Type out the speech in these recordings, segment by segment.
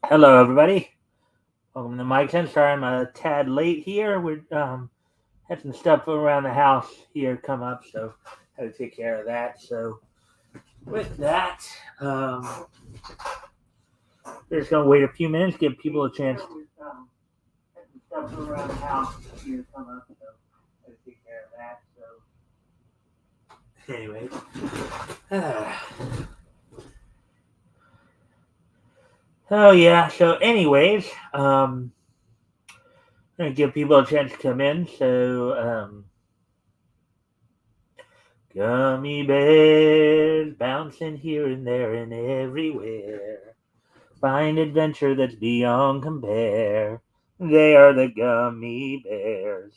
Hello, everybody. Welcome to Mikestand. Sorry, I'm a tad late here. We're had some stuff around the house here come up, so had to take care of that. So with that, um, we're just gonna wait a few minutes, give people a chance. Had some stuff around the house here come up, so had to take care of that. So anyway, oh yeah. So anyways, I'm gonna give people a chance to come in. So gummy bears bouncing here and there and everywhere. Find adventure that's beyond compare. They are the gummy bears.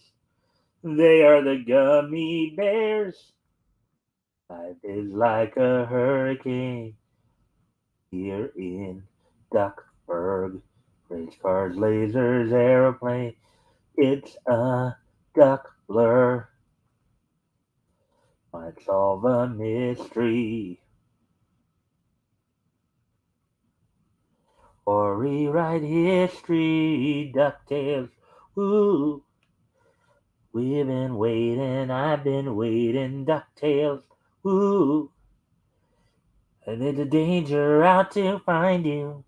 They are the gummy bears. Life is like a hurricane here in Duckburg. Race cars, lasers, aeroplane. It's a duck blur. Might solve a mystery or rewrite history. DuckTales. Ooh, we've been waiting. I've been waiting. DuckTales. Ooh, and there's a danger out to find you.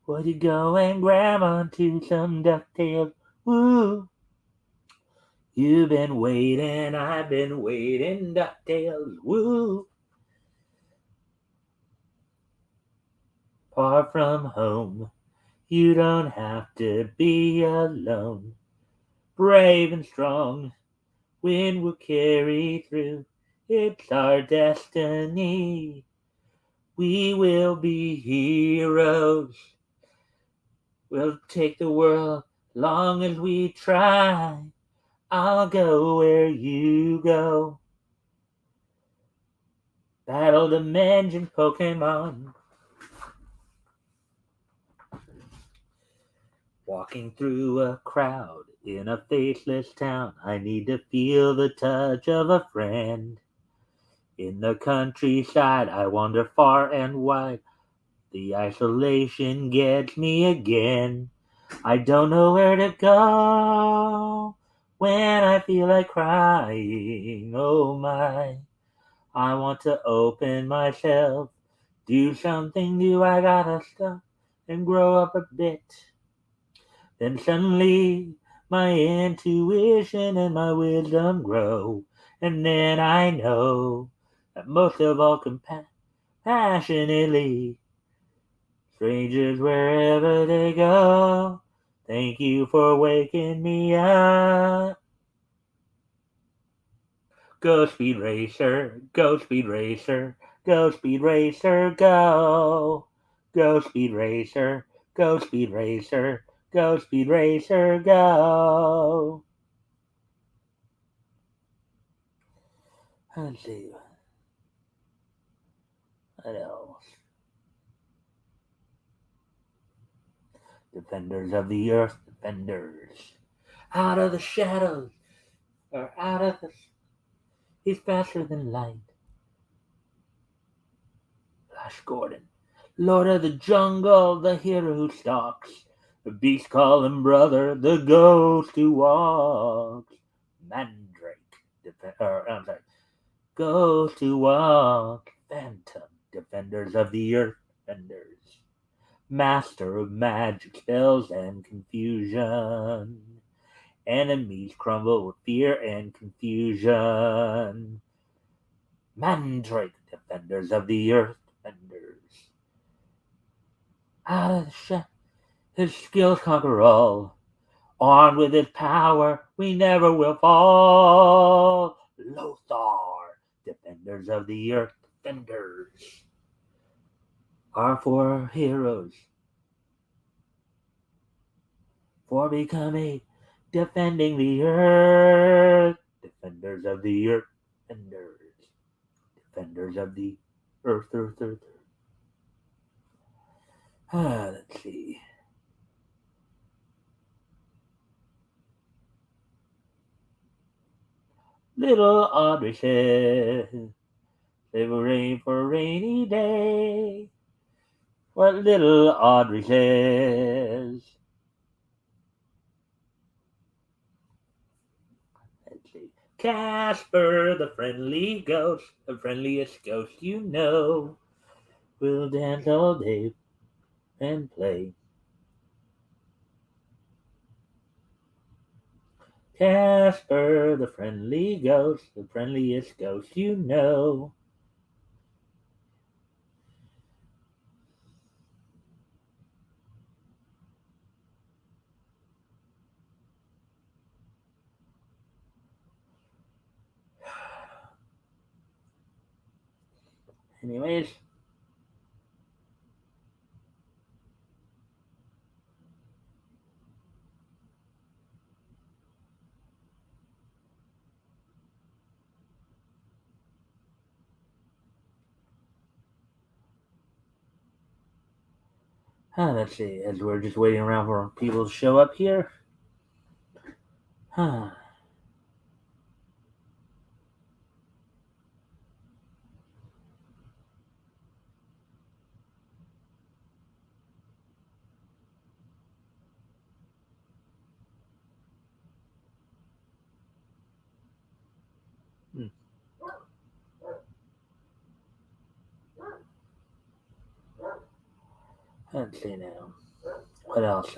Would you go and grab onto some DuckTales? Ooh, you've been waiting. I've been waiting. DuckTales. Woo. Far from home, you don't have to be alone. Brave and strong, wind will carry through. It's our destiny. We will be heroes. We'll take the world long as we try. I'll go where you go. Battle Dimension Pokemon. Walking through a crowd in a faceless town, I need to feel the touch of a friend. In the countryside, I wander far and wide. The isolation gets me again. I don't know where to go when I feel like crying. Oh my, I want to open myself, do something new. I gotta stop and grow up a bit. Then suddenly my intuition and my wisdom grow. And then I know that most of all compassionately, strangers wherever they go, thank you for waking me up. Go speed racer, go speed racer, go speed racer, go. Go speed racer, go speed racer, go speed racer, go. Let's see what else. Defenders of the earth, defenders. Out of the shadows, or out of the. He's faster than light. Flash Gordon. Lord of the jungle, the hero who stalks. The beast call him brother, the ghost who walks. Mandrake. I'm sorry. Ghost who walks. Phantom. Defenders of the earth, defenders. Master of magic spells and confusion. Enemies crumble with fear and confusion. Mandrake, defenders of the earth, defenders. Out of the his skills conquer all. Armed with his power, we never will fall. Lothar, defenders of the earth, defenders. Are for heroes. For becoming defending the earth. Defenders of the earth, defenders. Defenders of the earth, earth, earth. Let's see. Little Audrey says, save a rain for a rainy day. what little Audrey says. Let's see. Casper, the friendly ghost, the friendliest ghost you know, will dance all day and play. Casper, the friendly ghost, the friendliest ghost you know. Anyways, let's see. As we're just waiting around for people to show up here. Huh. Hmm. Let's see now. What else?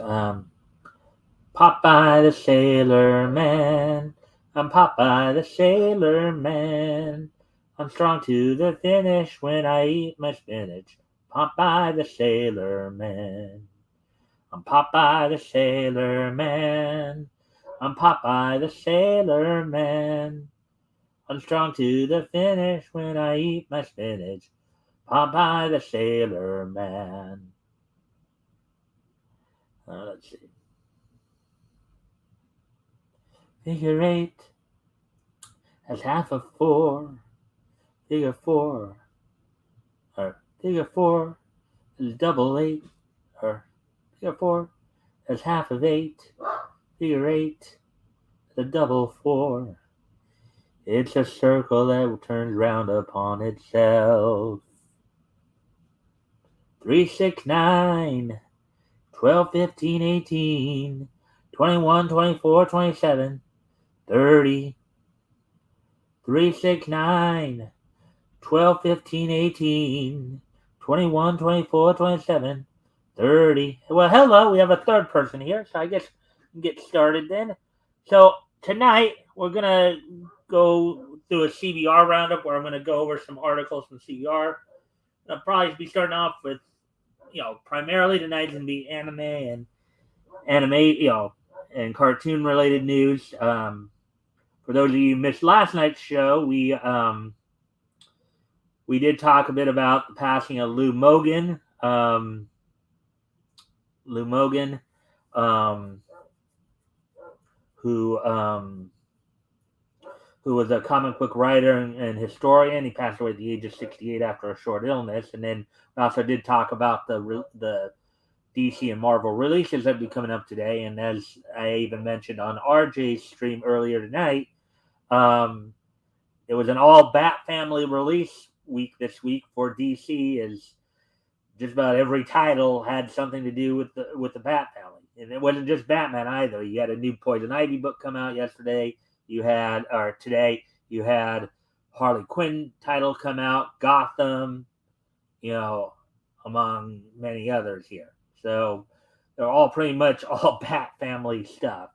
Popeye the Sailor Man. I'm Popeye the Sailor Man. I'm strong to the finish when I eat my spinach. Popeye the Sailor Man. I'm Popeye the Sailor Man. I'm Popeye the Sailor Man. I'm strong to the finish when I eat my spinach. Popeye the Sailor Man. Let's see. Figure eight has half of four. Figure four, or figure four is double eight, or figure four is half of eight. Figure eight is a double four. It's a circle that turns round upon itself. 3, 6, 9, 12, 15, 18, 21, 24, 27, 30. 3, 6, 9, 12, 15, 18, 21, 24, 27, 30. Well, hello, we have a third person here, so I guess we can get started then. So tonight we're going to go through a CBR roundup where I'm going to go over some articles from CBR. I'll probably be starting off with, primarily tonight's going to be anime, and cartoon related news. For those of you who missed last night's show, we did talk a bit about the passing of Lou Mogan. Lou Mogan, um, who um, who was a comic book writer and historian. He passed away at the age of 68 after a short illness. And then we also did talk about the DC and Marvel releases that will be coming up today. And as I even mentioned on RJ's stream earlier tonight, um, it was an all Bat Family release week this week for DC. As just about every title had something to do with the Bat Family, and it wasn't just Batman either. You had a new Poison Ivy book come out yesterday. Today. You had Harley Quinn title come out, Gotham, among many others here. So they're all pretty much all Bat Family stuff.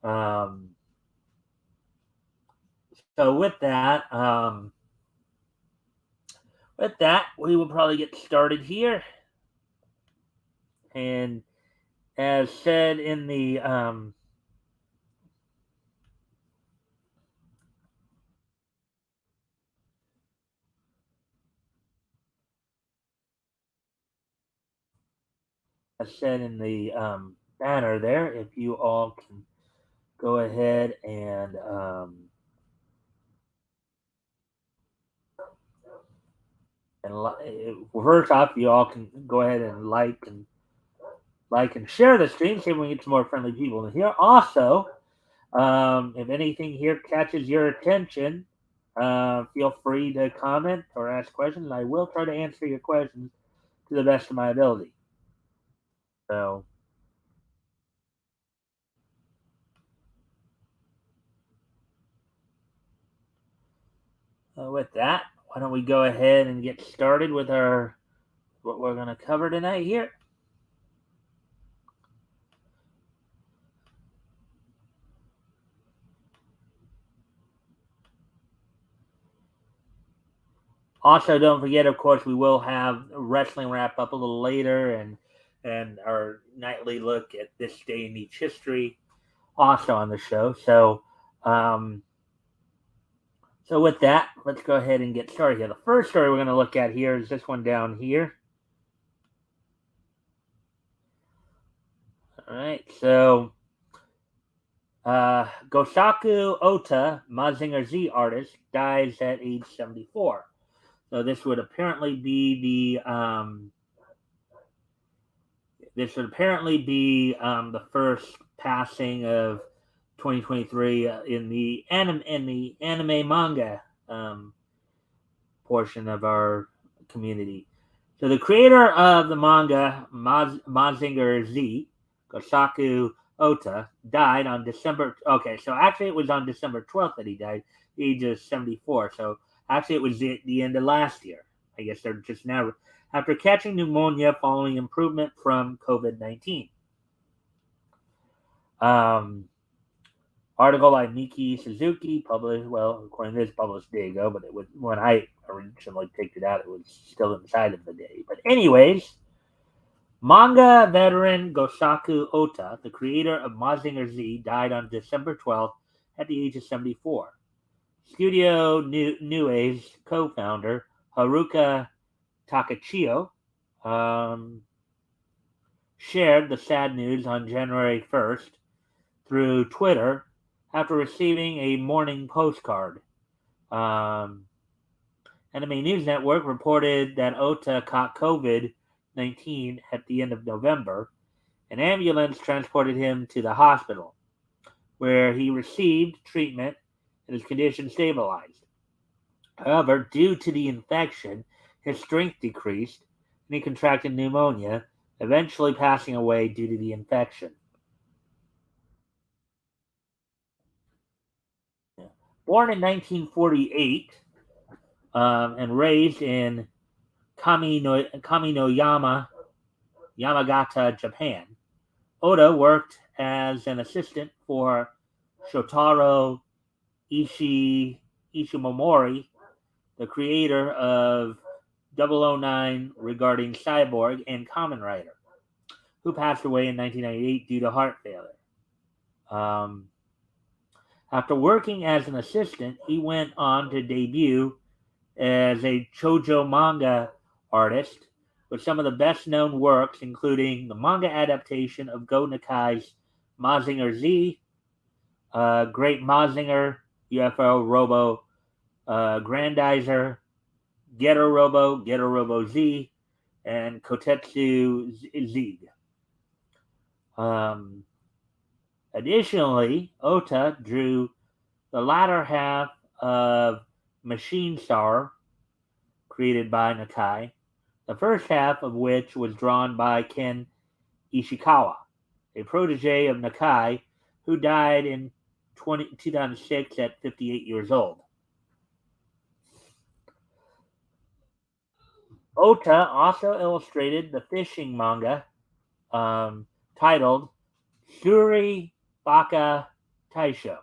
Um, so with that, we will probably get started here. And as said in the banner there, if you all can go ahead and first off, you all can go ahead and like and share the stream, see if we can get some more friendly people in here. Also, if anything here catches your attention, feel free to comment or ask questions. I will try to answer your questions to the best of my ability. So, with that, why don't we go ahead and get started with our what we're going to cover tonight here? Also, don't forget, of course, we will have wrestling wrap up a little later, and our nightly look at this day in each history also on the show. Um, so with that, let's go ahead and get started here. The first story we're going to look at here is this one down here. All right, so Gosaku Ota, Mazinger Z artist, dies at age 74. So this would apparently be the first passing of 2023 in the anime manga um, portion of our community. So the creator of the manga Mazinger Z, Gosaku Ota, died on December. Okay, so actually it was on December 12th that he died, the age of 74. So actually it was the end of last year. I guess they're just now after catching pneumonia following improvement from COVID-19. Um, Article by Miki Suzuki, published, well, according to this, published a day ago, but it was, when I originally picked it out, it was still inside of the day. But anyways, manga veteran Gosaku Ota, the creator of Mazinger Z, died on December 12th at the age of 74. Studio Nue's co-founder, Haruka Takachiyo, shared the sad news on January 1st through Twitter after receiving a mourning postcard. Anime News Network reported that Ota caught COVID-19 at the end of November. An ambulance transported him to the hospital, where he received treatment and his condition stabilized. However, due to the infection, his strength decreased and he contracted pneumonia, eventually passing away due to the infection. Born in 1948 and raised in Kaminoyama, Yamagata, Japan, Oda worked as an assistant for Shotaro Ishimomori, the creator of 009 regarding Cyborg and Kamen Rider, who passed away in 1998 due to heart failure. After working as an assistant, he went on to debut as a shoujo manga artist with some of the best-known works, including the manga adaptation of Go Nakai's Mazinger Z, Great Mazinger, UFO Robo Grandizer, Getter Robo Z, and Kotetsu Z. Additionally, Ota drew the latter half of Machine Star, created by Nakai, the first half of which was drawn by Ken Ishikawa, a protege of Nakai who died in 2006 at 58 years old. Ota also illustrated the fishing manga titled Suri Baka Taisho.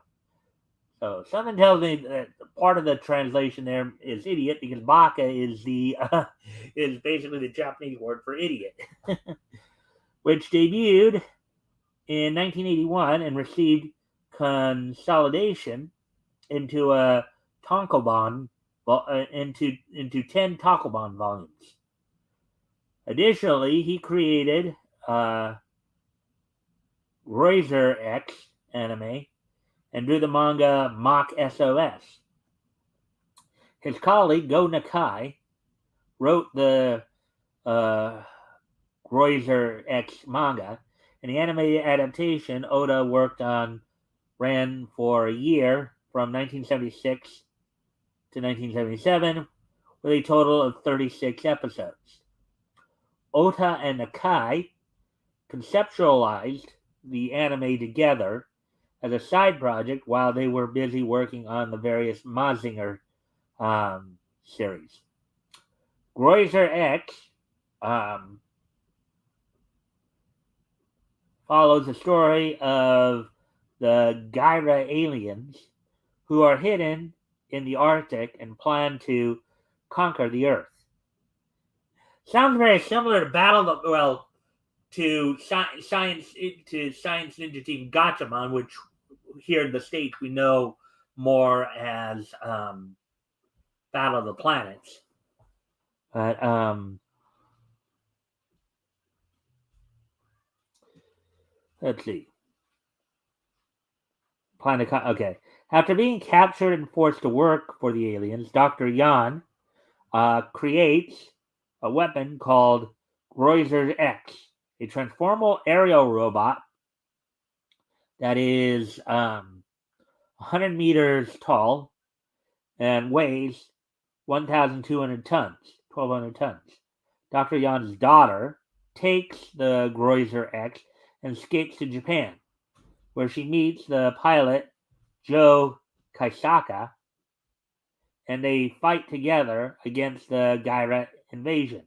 So something tells me that part of the translation there is idiot because baka is is basically the Japanese word for idiot, which debuted in 1981 and received consolidation into a tankobon into 10 tankobon volumes. Additionally, he created Razor X anime and drew the manga Mach SOS. His colleague Go Nakai wrote the Razor X manga, and the anime adaptation Oda worked on ran for a year from 1976 to 1977 with a total of 36 episodes. Ota and Nakai conceptualized the anime together as a side project while they were busy working on the various Mazinger series. Groiser X um, follows the story of the Gyra aliens who are hidden in the Arctic and plan to conquer the Earth. Sounds very similar to Science Ninja Team Gatchaman, which here in the States we know more as Battle of the Planets. But let's see. Okay. After being captured and forced to work for the aliens, Dr. Yan creates a weapon called Groiser X, a transformable aerial robot that is 100 meters tall and weighs 1,200 tons, 1,200 tons. Dr. Yan's daughter takes the Groiser X and escapes to Japan, where she meets the pilot Joe Kaisaka, and they fight together against the Gyra invasion.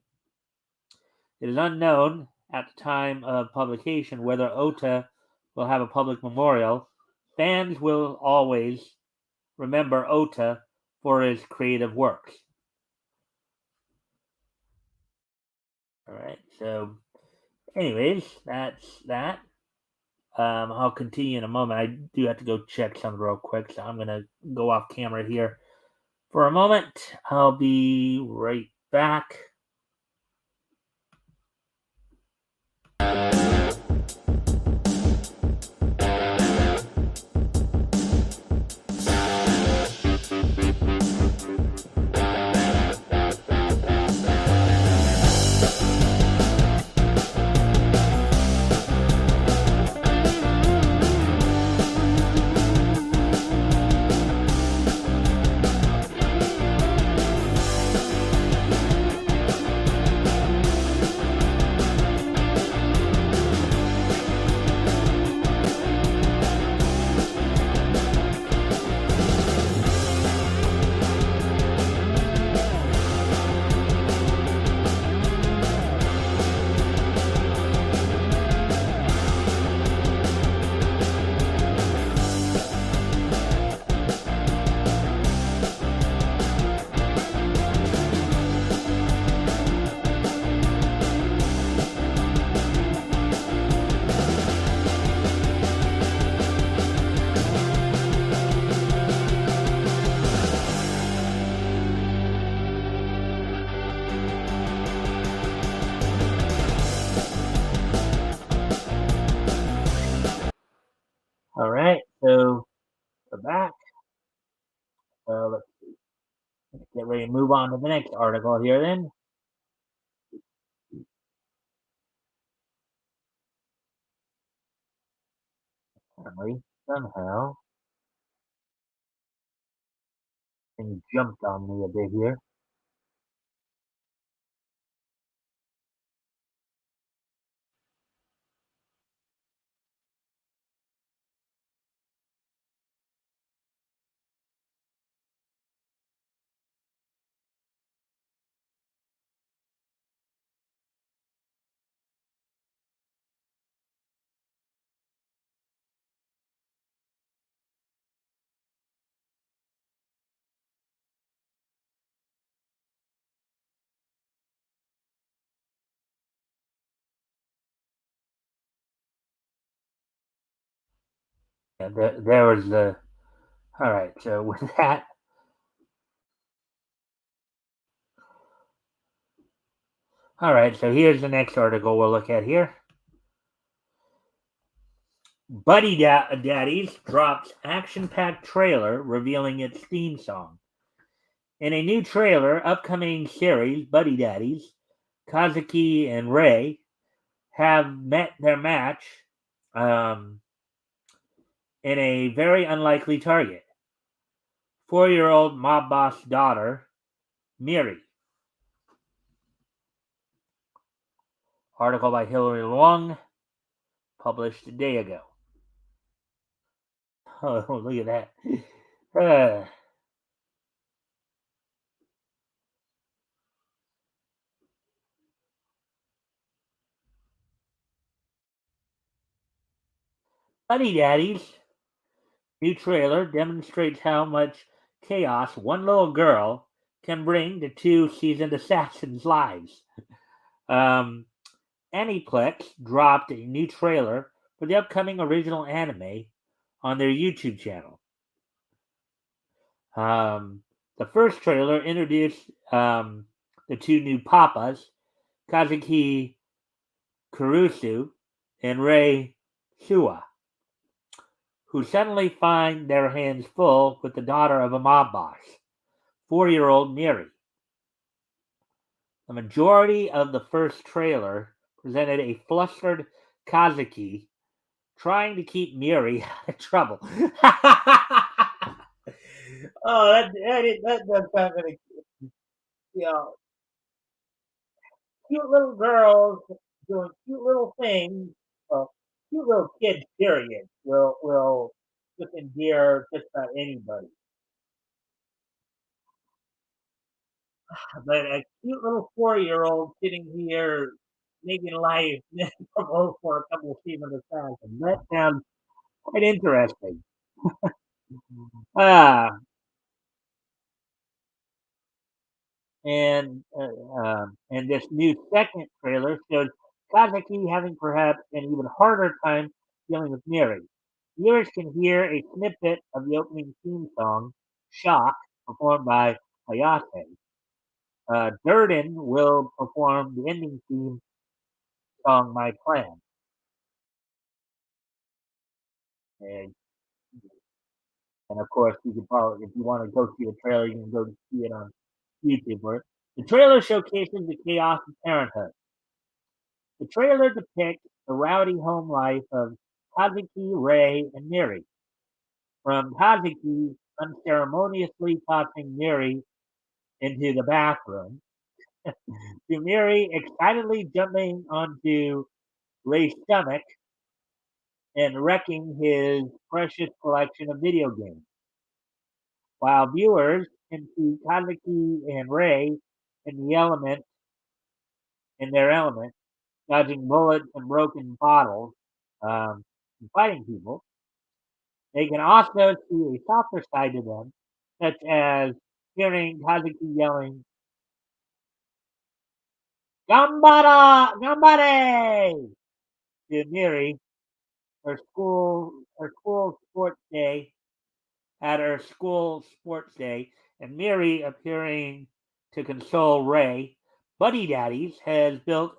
It is unknown at the time of publication whether Ota will have a public memorial. Fans will always remember Ota for his creative works. All right, so anyways, that's that. I'll continue in a moment. I do have to go check something real quick, so I'm going to go off camera here for a moment. I'll be right back. All right, so we're back. So let's get ready to move on to the next article here then. Apparently, somehow, things jumped on me a bit here. Yeah, there was the. All right, so with that, all right, so here's the next article we'll look at here. Buddy Daddies drops action-packed trailer revealing its theme song. In a new trailer, upcoming series Buddy Daddies, Kazuki and Ray have met their match in a very unlikely target. 4-year-old mob boss daughter, Miri. Article by Hilary Long, published a day ago. Oh, look at that. Uh, Buddy Daddies' new trailer demonstrates how much chaos one little girl can bring to two seasoned assassins' lives. Um, Aniplex dropped a new trailer for the upcoming original anime on their YouTube channel. The first trailer introduced the two new papas, Kazuki Kurusu and Rei Shua, who suddenly find their hands full with the daughter of a mob boss, 4-year-old Miri. The majority of the first trailer presented a flustered Kazuki trying to keep Miri out of trouble. Oh, that does sound like, you know, cute little girls doing cute little things. Well, cute little kids, period, will just endear just about anybody. But a cute little 4-year-old sitting here making life promote for a couple of seasons of time. That sounds quite interesting. Ah, and this new second trailer shows Kazaki having perhaps an even harder time dealing with Miri. Viewers can hear a snippet of the opening theme song, "Shock," performed by Hayate. Durden will perform the ending theme song, "My Plan." And, and of course, you can probably, if you want to go see the trailer, you can go see it on YouTube. Or the trailer showcases the chaos of parenthood. The trailer depicts the rowdy home life of Kazuki, Rei, and Miri. From Kazuki unceremoniously tossing Miri into the bathroom, to Miri excitedly jumping onto Rei's stomach and wrecking his precious collection of video games. While viewers can see Kazuki and Rei in the element in their element, dodging bullets and broken bottles, and fighting people. They can also see a softer side to them, such as hearing Kazuki yelling, "Gambara! Gambare!" to Miri, her school sports day, at her school sports day, and Miri appearing to console Rei. Buddy Daddies has built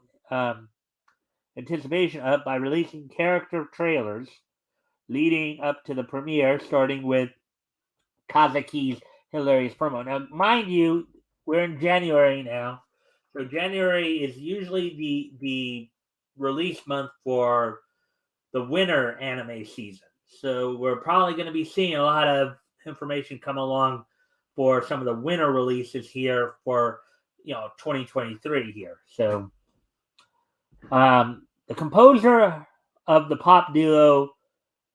anticipation up by releasing character trailers leading up to the premiere, starting with Kazaki's hilarious promo. Now, mind you, we're in January now, so January is usually the release month for the winter anime season. So we're probably going to be seeing a lot of information come along for some of the winter releases here for 2023 here. So the composer of the pop duo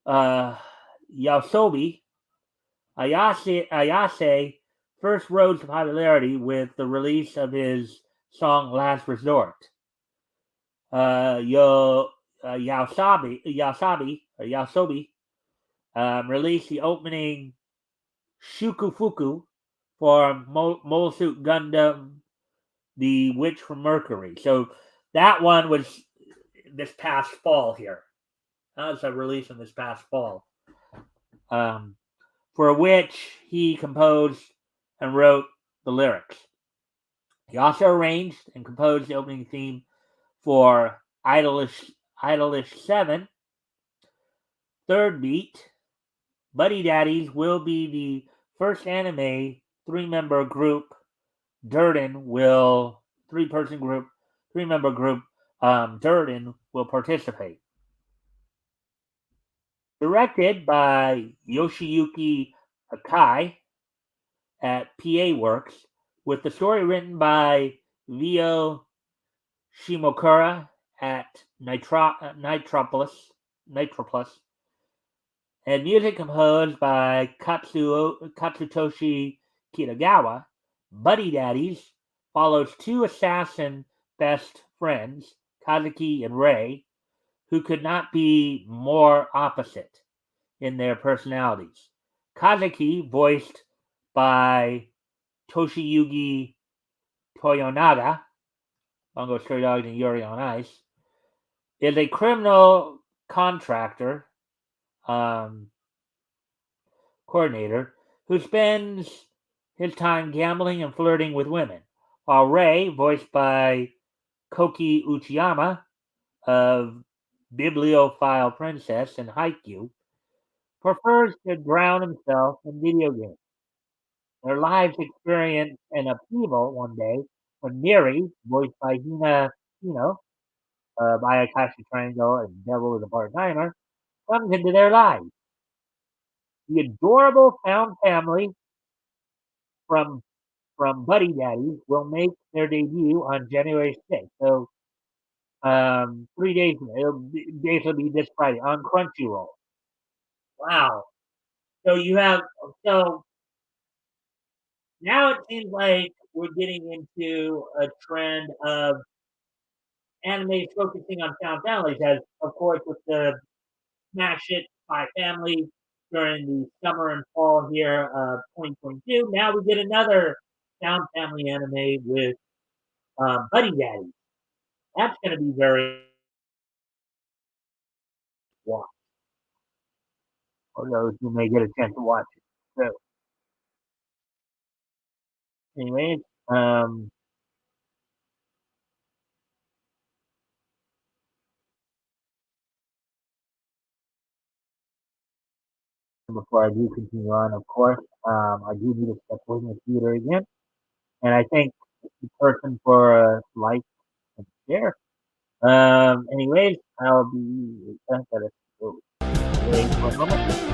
Yasobi Ayase first rose to popularity with the release of his song "Last Resort." Yo Yasobi released the opening "Shukufuku" for Mobile Suit Gundam: The Witch from Mercury. So that one was this past fall here. That was a release in this past fall. For which he composed and wrote the lyrics. He also arranged and composed the opening theme for Idolish 7, Third Beat. Buddy Daddies will be the first anime three-member group. Durden will, three-person group, three-member group, Durden will participate. Directed by Yoshiyuki Akai at PA Works, with the story written by Ryo Shimokura at Nitropolis, and music composed by Katsutoshi Kitagawa. Buddy Daddies follows two assassin best friends, Kazuki and Rei, who could not be more opposite in their personalities. Kazuki, voiced by Toshiyuki Toyonaga, Bungo Stray Dogs and Yuri on Ice, is a criminal contractor um, coordinator who spends his time gambling and flirting with women, while Rei, voiced by Koki Uchiyama of Bibliophile Princess and Haikyuu, prefers to drown himself in video games. Their lives experience an upheaval one day when Miri, voiced by Hina Hino of Ayakashi Triangle and Devil is a Part-Timer, comes into their lives. The adorable found family from Buddy Daddies will make their debut on January 6th. So 3 days, it'll basically be this Friday on Crunchyroll. Wow. So you have, so now it seems like we're getting into a trend of anime focusing on found families, as of course with the Smash It by Family during the summer and fall here of 2022. Now we get another found family anime with Buddy Daddy. That's going to be very watch for those who may get a chance to watch it. So, anyways, before I do continue on, of course, I do need to step away from the theater again, and I thank the person for like and share. Anyways, I'll be gotta go away for a moment.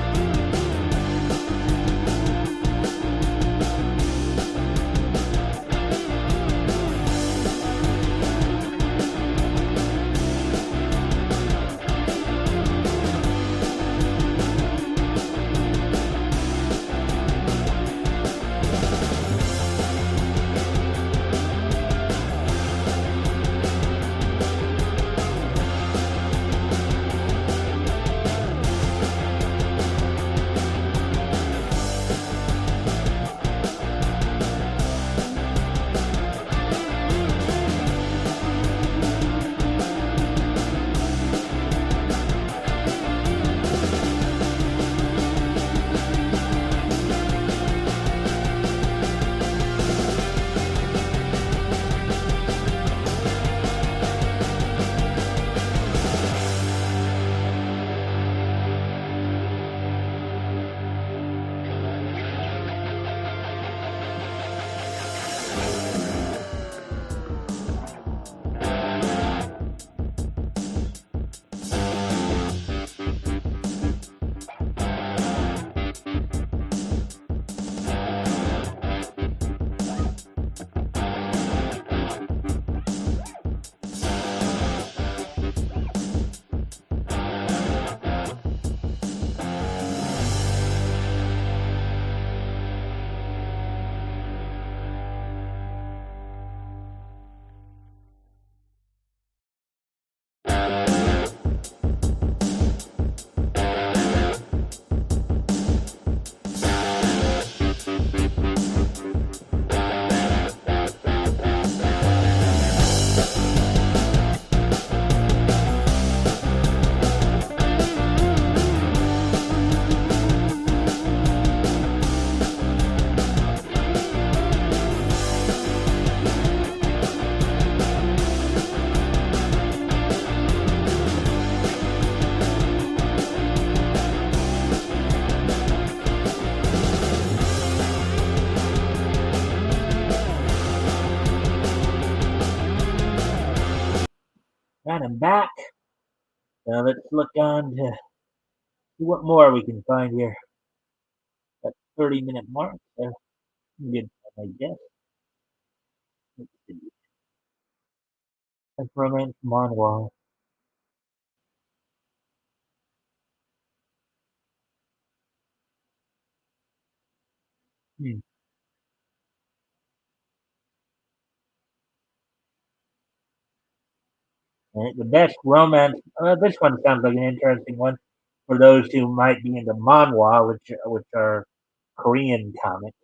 And I'm back. Now let's look on to see what more we can find here. That 30-minute mark. So good, I guess. Let's see. That's romance manhwa. Hmm. Right, the best romance. This one sounds like an interesting one for those who might be into manhwa, which are Korean comics.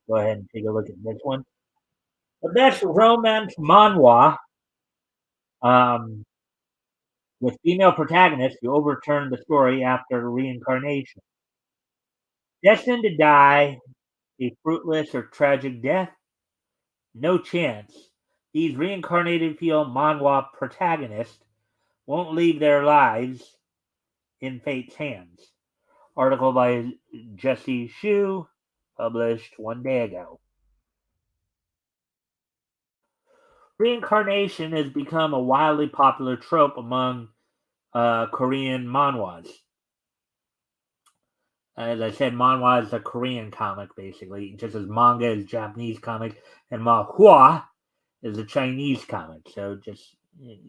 Go ahead and take a look at this one. The best romance manhwa, um, with female protagonists who overturn the story after reincarnation. Destined to die a fruitless or tragic death? No chance. These reincarnated female manhwa protagonists won't leave their lives in fate's hands. Article by Jesse Shu, published 1 day ago. Reincarnation has become a wildly popular trope among Korean manhwas. As I said, manhwa is a Korean comic, basically, just as manga is Japanese comic, and manhwa is a Chinese comic. So just as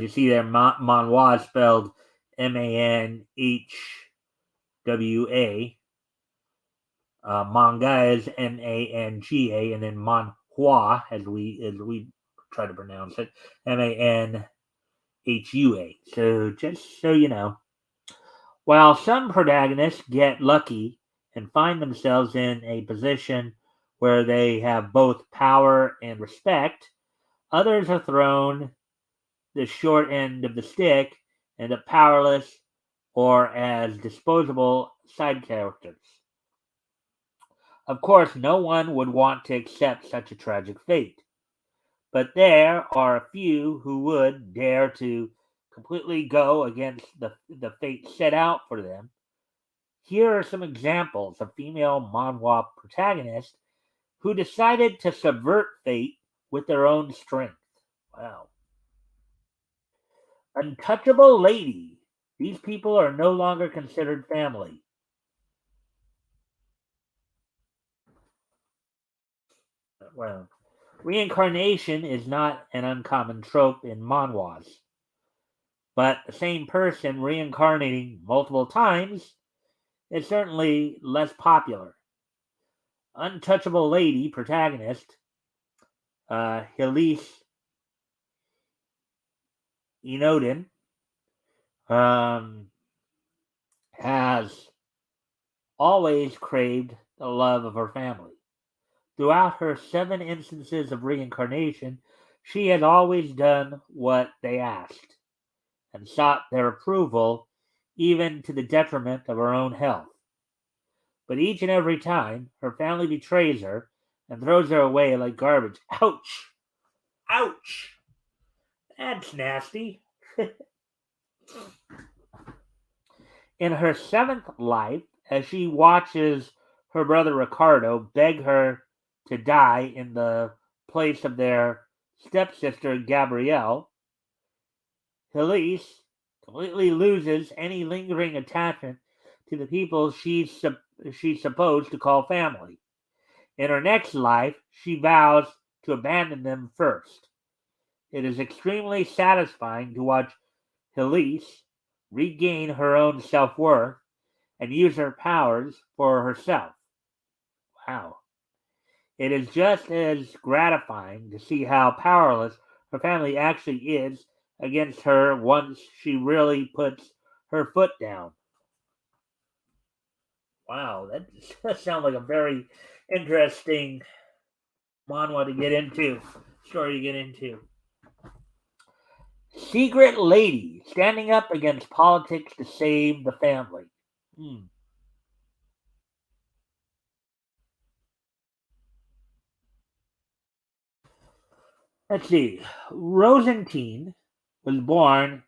you see there, manhwa is spelled Manhwa. Manga is Manga, and then manhua, as we try to pronounce it, Manhua. So just so you know, while some protagonists get lucky and find themselves in a position where they have both power and respect, others are thrown the short end of the stick and are powerless or as disposable side characters. Of course, no one would want to accept such a tragic fate, but there are a few who would dare to completely go against the fate set out for them. Here are some examples of female manhwa protagonists who decided to subvert fate with their own strength. Wow. Untouchable lady. These people are no longer considered family. Well, reincarnation is not an uncommon trope in manhwas, but the same person reincarnating multiple times is certainly less popular. Untouchable lady protagonist Elise Inoden um, has always craved the love of her family. Throughout her 7 instances of reincarnation, she has always done what they asked and sought their approval, even to the detriment of her own health. But each and every time, her family betrays her and throws her away like garbage. Ouch! Ouch! That's nasty. In her seventh life, as she watches her brother Ricardo beg her to die in the place of their stepsister Gabrielle, Elise completely loses any lingering attachment to the people she's supposed to call family. In her next life, she vows to abandon them first. It is extremely satisfying to watch Elise regain her own self worth and use her powers for herself. Wow. It is just as gratifying to see how powerless her family actually is against her once she really puts her foot down. Wow, that does sound like a very interesting manhwa to get into, story to get into. Secret lady standing up against politics to save the family. Hmm. Let's see. Rosentine was born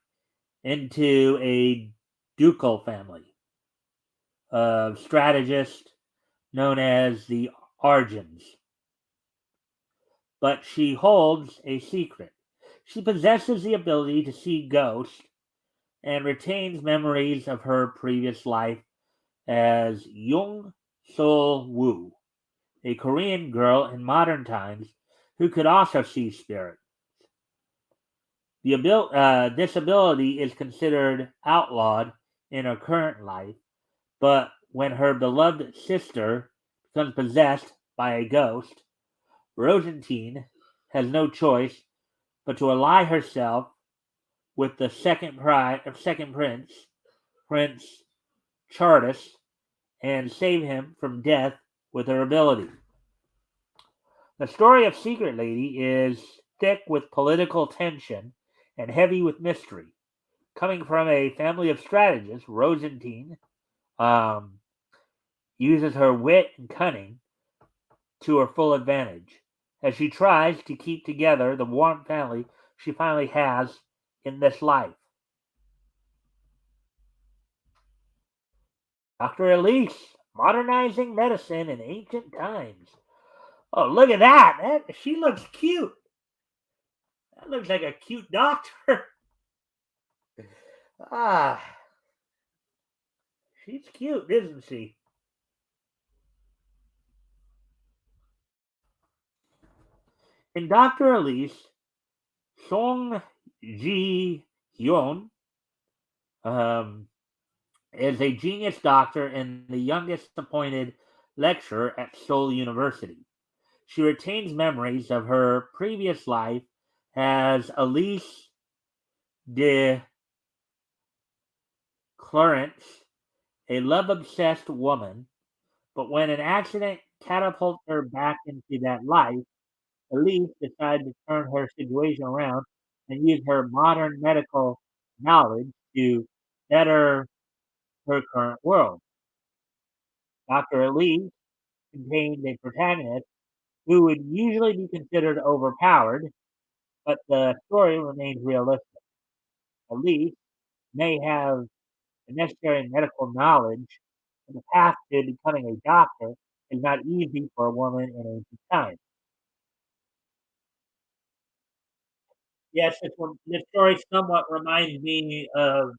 into a ducal family of strategists known as the Argents, but she holds a secret. She possesses the ability to see ghosts and retains memories of her previous life as Jung. Sol Woo, a Korean girl in modern times who could also see spirits. This ability is considered outlawed in her current life, but when her beloved sister becomes possessed by a ghost, Rosentine has no choice but to ally herself with the second prince, Prince Chartis, and save him from death with her ability. The story of Secret Lady is thick with political tension and heavy with mystery. Coming from a family of strategists, Rosentine um, uses her wit and cunning to her full advantage as she tries to keep together the warm family she finally has in this life. Dr. Elise, modernizing medicine in ancient times. Oh, look at that! She looks cute. That looks like a cute doctor. Ah, she's cute, isn't she? In Dr. Elise, Song Ji Hyun um, is a genius doctor and the youngest appointed lecturer at Seoul University. She retains memories of her previous life as Elise de Clarence, a love obsessed woman, but when an accident catapults her back into that life, Elise decides to turn her situation around and use her modern medical knowledge to better her current world. Dr. Elise contains a protagonist who would usually be considered overpowered, but the story remains realistic. Elise may have the necessary medical knowledge, and the path to becoming a doctor is not easy for a woman in ancient times. Yes, this story somewhat reminds me of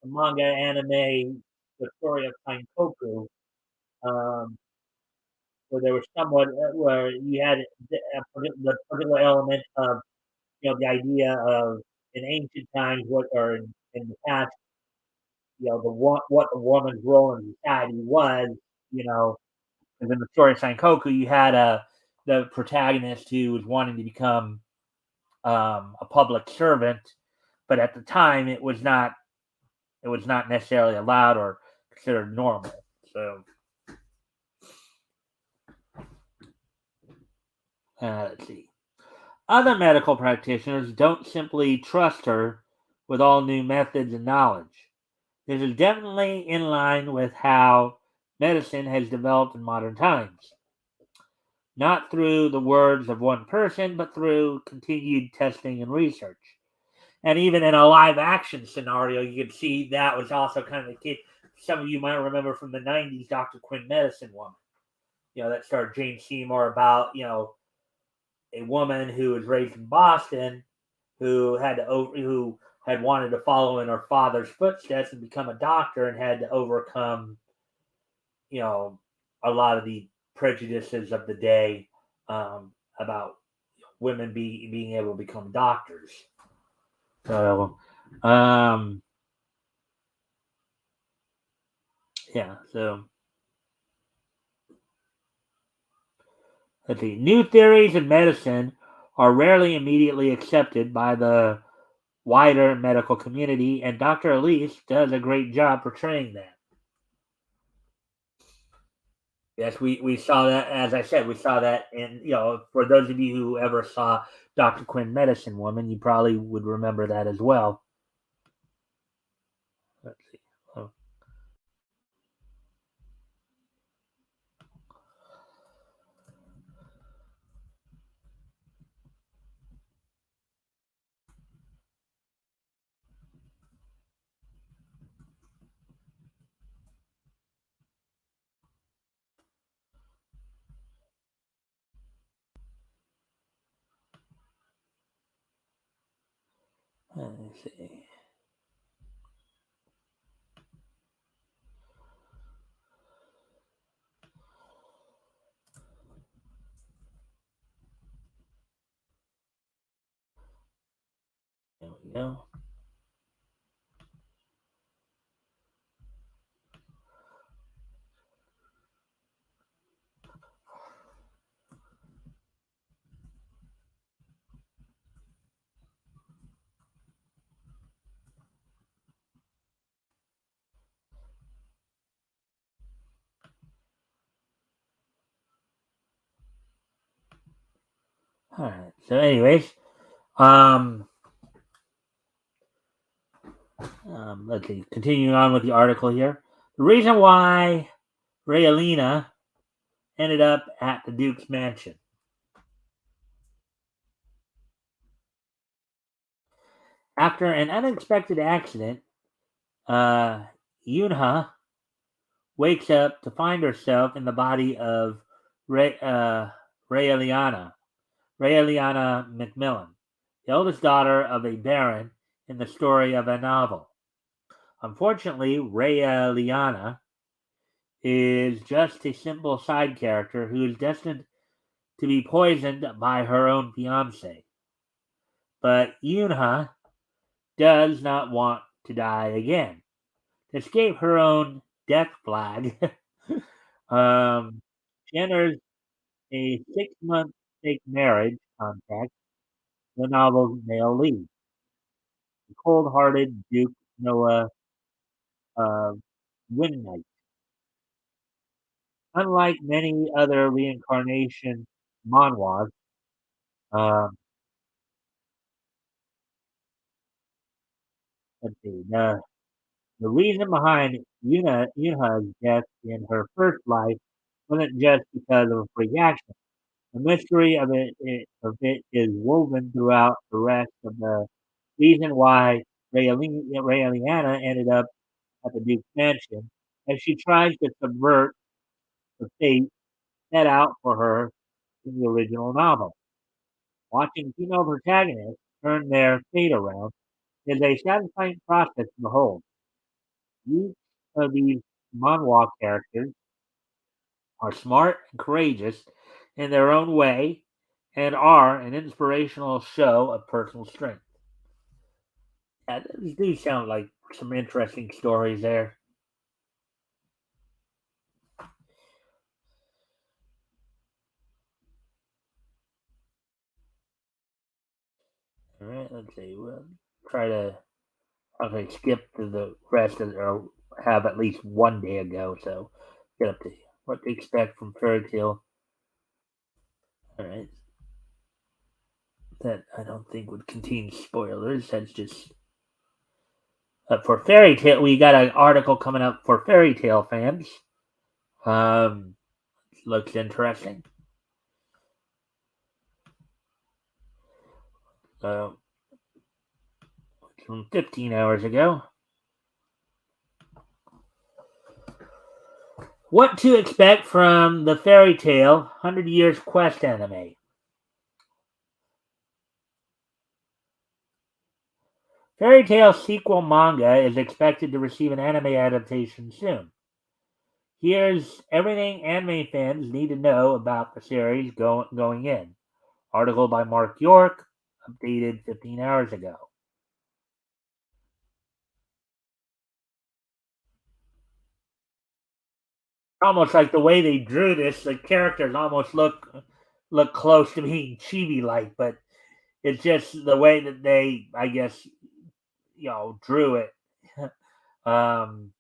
the manga anime, the story of Sankoku, um, where there was somewhat where you had the particular element of the idea of in ancient times in the past, what the woman's role in society was, you know, because in the story of Sankoku, you had the protagonist who was wanting to become a public servant, but at the time it was not necessarily allowed or considered normal. So let's see. Other medical practitioners don't simply trust her with all new methods and knowledge. This is definitely in line with how medicine has developed in modern times. Not through the words of one person, but through continued testing and research. And even in a live action scenario, you could see that was also kind of the case. Some of you might remember from the 90s, Dr. Quinn Medicine Woman. That starred Jane Seymour about, a woman who was raised in Boston who had wanted to follow in her father's footsteps and become a doctor and had to overcome, you know, a lot of the prejudices of the day about women being able to become doctors. So, um, yeah. So let's see. New theories in medicine are rarely immediately accepted by the wider medical community, and Dr. Elise does a great job portraying that. Yes, we saw that. As I said, we saw that, and for those of you who ever saw Dr. Quinn Medicine Woman, you probably would remember that as well. Let's see. Oh, let me see. you go. All right. So, anyways, um, let's see. Continuing on with the article here, the reason why Rayalina ended up at the Duke's mansion. After an unexpected accident, uh, Yunha wakes up to find herself in the body of Rayaliana Macmillan, the eldest daughter of a baron in the story of a novel. Unfortunately, Rayaliana is just a simple side character who is destined to be poisoned by her own fiance. But Yunha does not want to die again. To escape her own death flag, she enters a 6-month fake marriage contract the novel's male lead, the cold-hearted Duke Noah Wingnight. Unlike many other reincarnation manhwas, um, let's see, the reason behind Yunha's death in her first life wasn't just because of a freak accident. The mystery of it is woven throughout the rest of the reason why Rayaliana ended up at the Duke's mansion, as she tries to subvert the fate set out for her in the original novel. Watching female protagonists turn their fate around is a satisfying process to behold. Each of these manhwa characters are smart and courageous in their own way and are an inspirational show of personal strength. Yeah, these do sound like some interesting stories there. All right, let's see. We'll try to okay skip to the rest of or have at least one day ago. So get up to what to expect from Fairy Tale. All right, that I don't think would contain spoilers. That's just for Fairy Tale. We got an article coming up for Fairy Tale fans. Um, looks interesting. Uh, from 15 hours ago. What to expect from the Fairy Tale 100 Years Quest anime? Fairy Tale sequel manga is expected to receive an anime adaptation soon. Here's everything anime fans need to know about the series going in. Article by Mark York, updated 15 hours ago. Almost like the way they drew this, the characters almost look close to being chibi like, but it's just the way that they, I guess, drew it. um,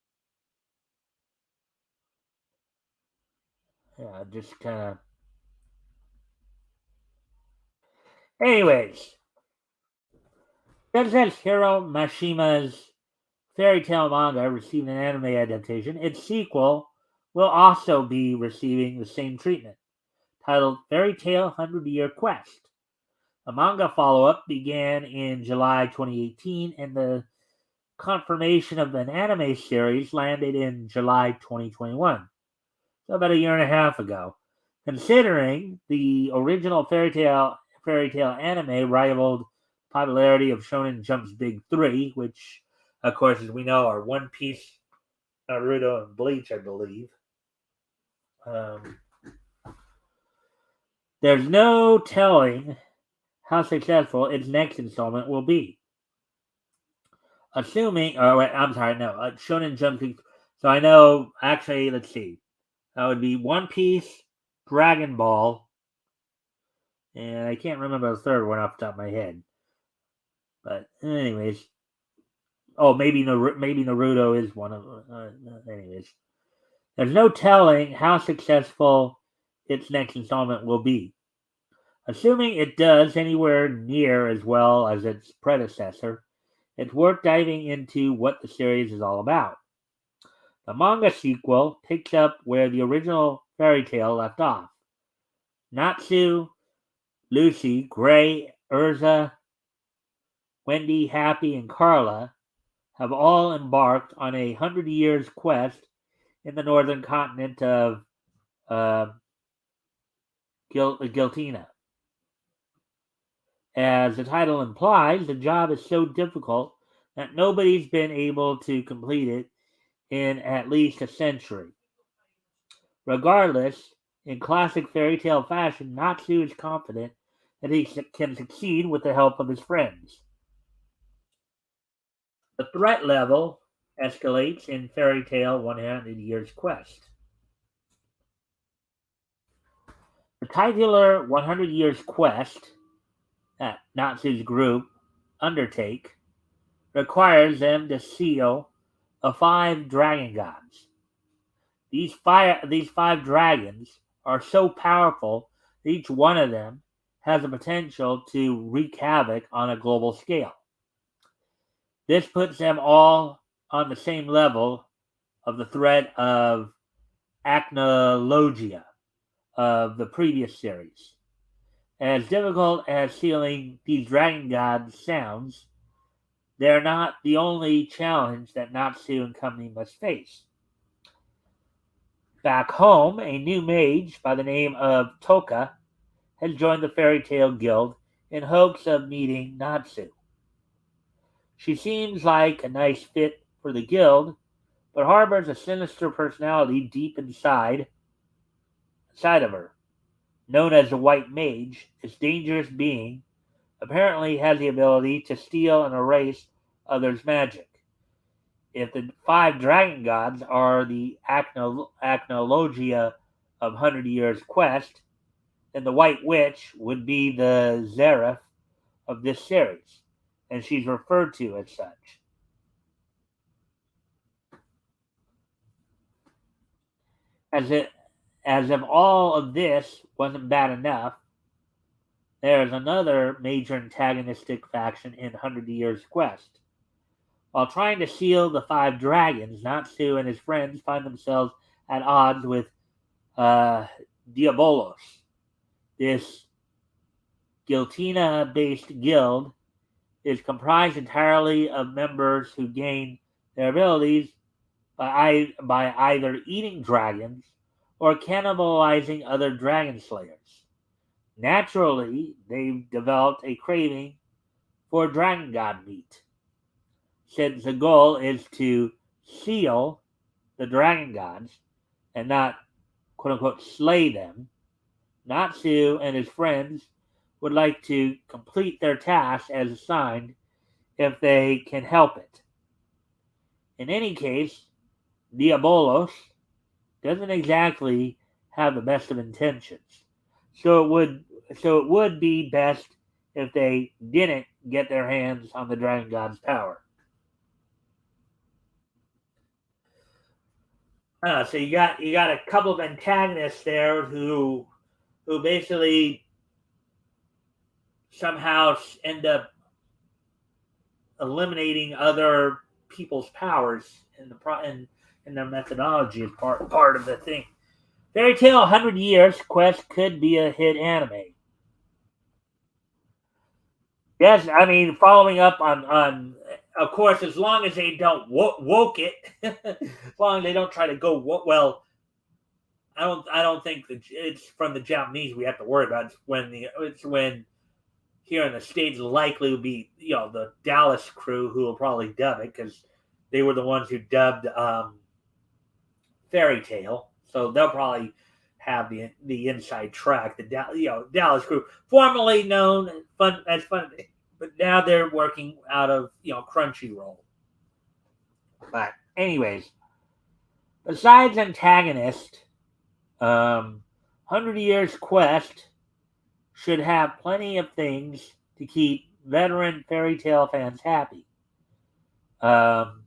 yeah, just kind of. Anyways, just as Hiro Mashima's fairy tale manga received an anime adaptation, its sequel will also be receiving the same treatment, titled Fairy Tale 100 Year Quest. The manga follow up began in July 2018, and the confirmation of an anime series landed in July 2021, so about a year and a half ago. Considering the original fairy tale anime rivaled popularity of Shonen Jump's Big Three, which, of course, as we know, are One Piece, Naruto, and Bleach, I believe. Um, there's no telling how successful its next installment will be. Assuming, or wait, I'm sorry, no, Shonen Jump. So I know, actually, let's see. That would be One Piece, Dragon Ball, and I can't remember the third one off the top of my head. But anyways, oh, maybe Naruto is one of. Anyways, there's no telling how successful its next installment will be. Assuming it does anywhere near as well as its predecessor, it's worth diving into what the series is all about. The manga sequel picks up where the original fairy tale left off. Natsu, Lucy, Gray, Urza, Wendy, Happy, and Carla have all embarked on a 100 years quest in the northern continent of uh, Giltina. As the title implies, the job is so difficult that nobody's been able to complete it in at least a century. Regardless, in classic fairy tale fashion, Natsu is confident that he can succeed with the help of his friends. The threat level escalates in Fairy Tale 100 Years Quest. The titular 100 Years Quest that Natsu's group undertake requires them to seal the five dragon gods. These five dragons are so powerful that each one of them has the potential to wreak havoc on a global scale. This puts them all on the same level of the threat of acnologia of the previous series. As difficult as sealing these dragon gods sounds, they're not the only challenge that Natsu and company must face. Back home, a new mage by the name of Toka has joined the Fairy Tale Guild in hopes of meeting Natsu. She seems like a nice fit for the guild, but harbors a sinister personality deep inside of her. Known as the White Mage, this dangerous being apparently has the ability to steal and erase others' magic. If the five dragon gods are the acnologia of 100 Years Quest, then the White Witch would be the Zareth of this series, and she's referred to as such. As it as if all of this wasn't bad enough, there is another major antagonistic faction in 100 Years Quest. While trying to seal the five dragons, Natsu and his friends find themselves at odds with uh, Diabolos. This Giltina-based guild is comprised entirely of members who gain their abilities by either eating dragons or cannibalizing other dragon slayers. Naturally, they've developed a craving for dragon god meat, since the goal is to seal the dragon gods and not quote unquote slay them. Natsu and his friends would like to complete their task as assigned if they can help it. In any case, Diabolos doesn't exactly have the best of intentions. So it would be best if they didn't get their hands on the dragon god's power. So you got a couple of antagonists there who basically somehow end up eliminating other people's powers in their methodology as part of the thing. Fairy Tale 100 Years Quest could be a hit anime. Yes, I mean following up on of course as long as they don't woke it, as long as they don't try to go well. I don't think that it's from the Japanese we have to worry about. It's when here in the States likely will be the Dallas crew who will probably dub it because they were the ones who dubbed Fairy Tale, so they'll probably have the inside track. The Dallas crew, formerly known as Fun, but now they're working out of Crunchyroll. But anyways, besides antagonist, 100 Years Quest should have plenty of things to keep veteran fairy tale fans happy. Um,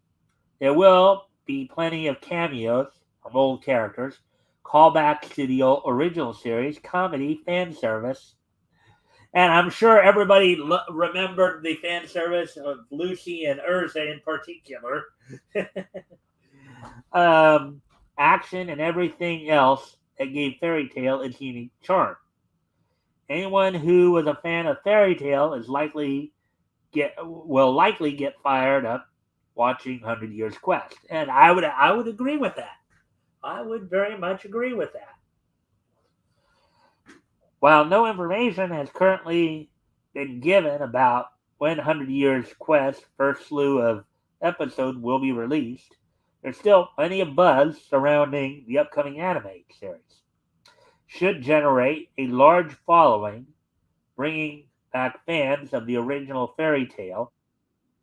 there will be plenty of cameos from old characters, callbacks to the original series, comedy, fan service, and I'm sure everybody remembered the fan service of Lucy and Urza in particular. um, Action and everything else that gave Fairy Tale its unique charm. Anyone who was a fan of Fairy Tale will likely get fired up watching 100 Years Quest, and I would agree with that. I would very much agree with that. While no information has currently been given about when 100 Years Quest first slew of episodes will be released, there's still plenty of buzz surrounding the upcoming anime series. Should generate a large following, bringing back fans of the original fairy tale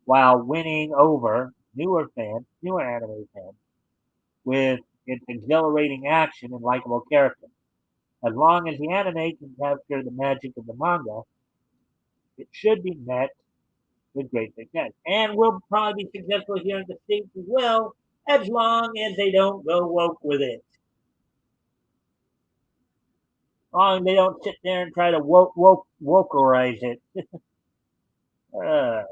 while winning over newer anime fans with its exhilarating action and likable characters. As long as the anime can capture the magic of the manga, it should be met with great success. And will probably be successful here in the States as well, as long as they don't go woke with it. As long as they don't sit there and try to wokerize it. Uh,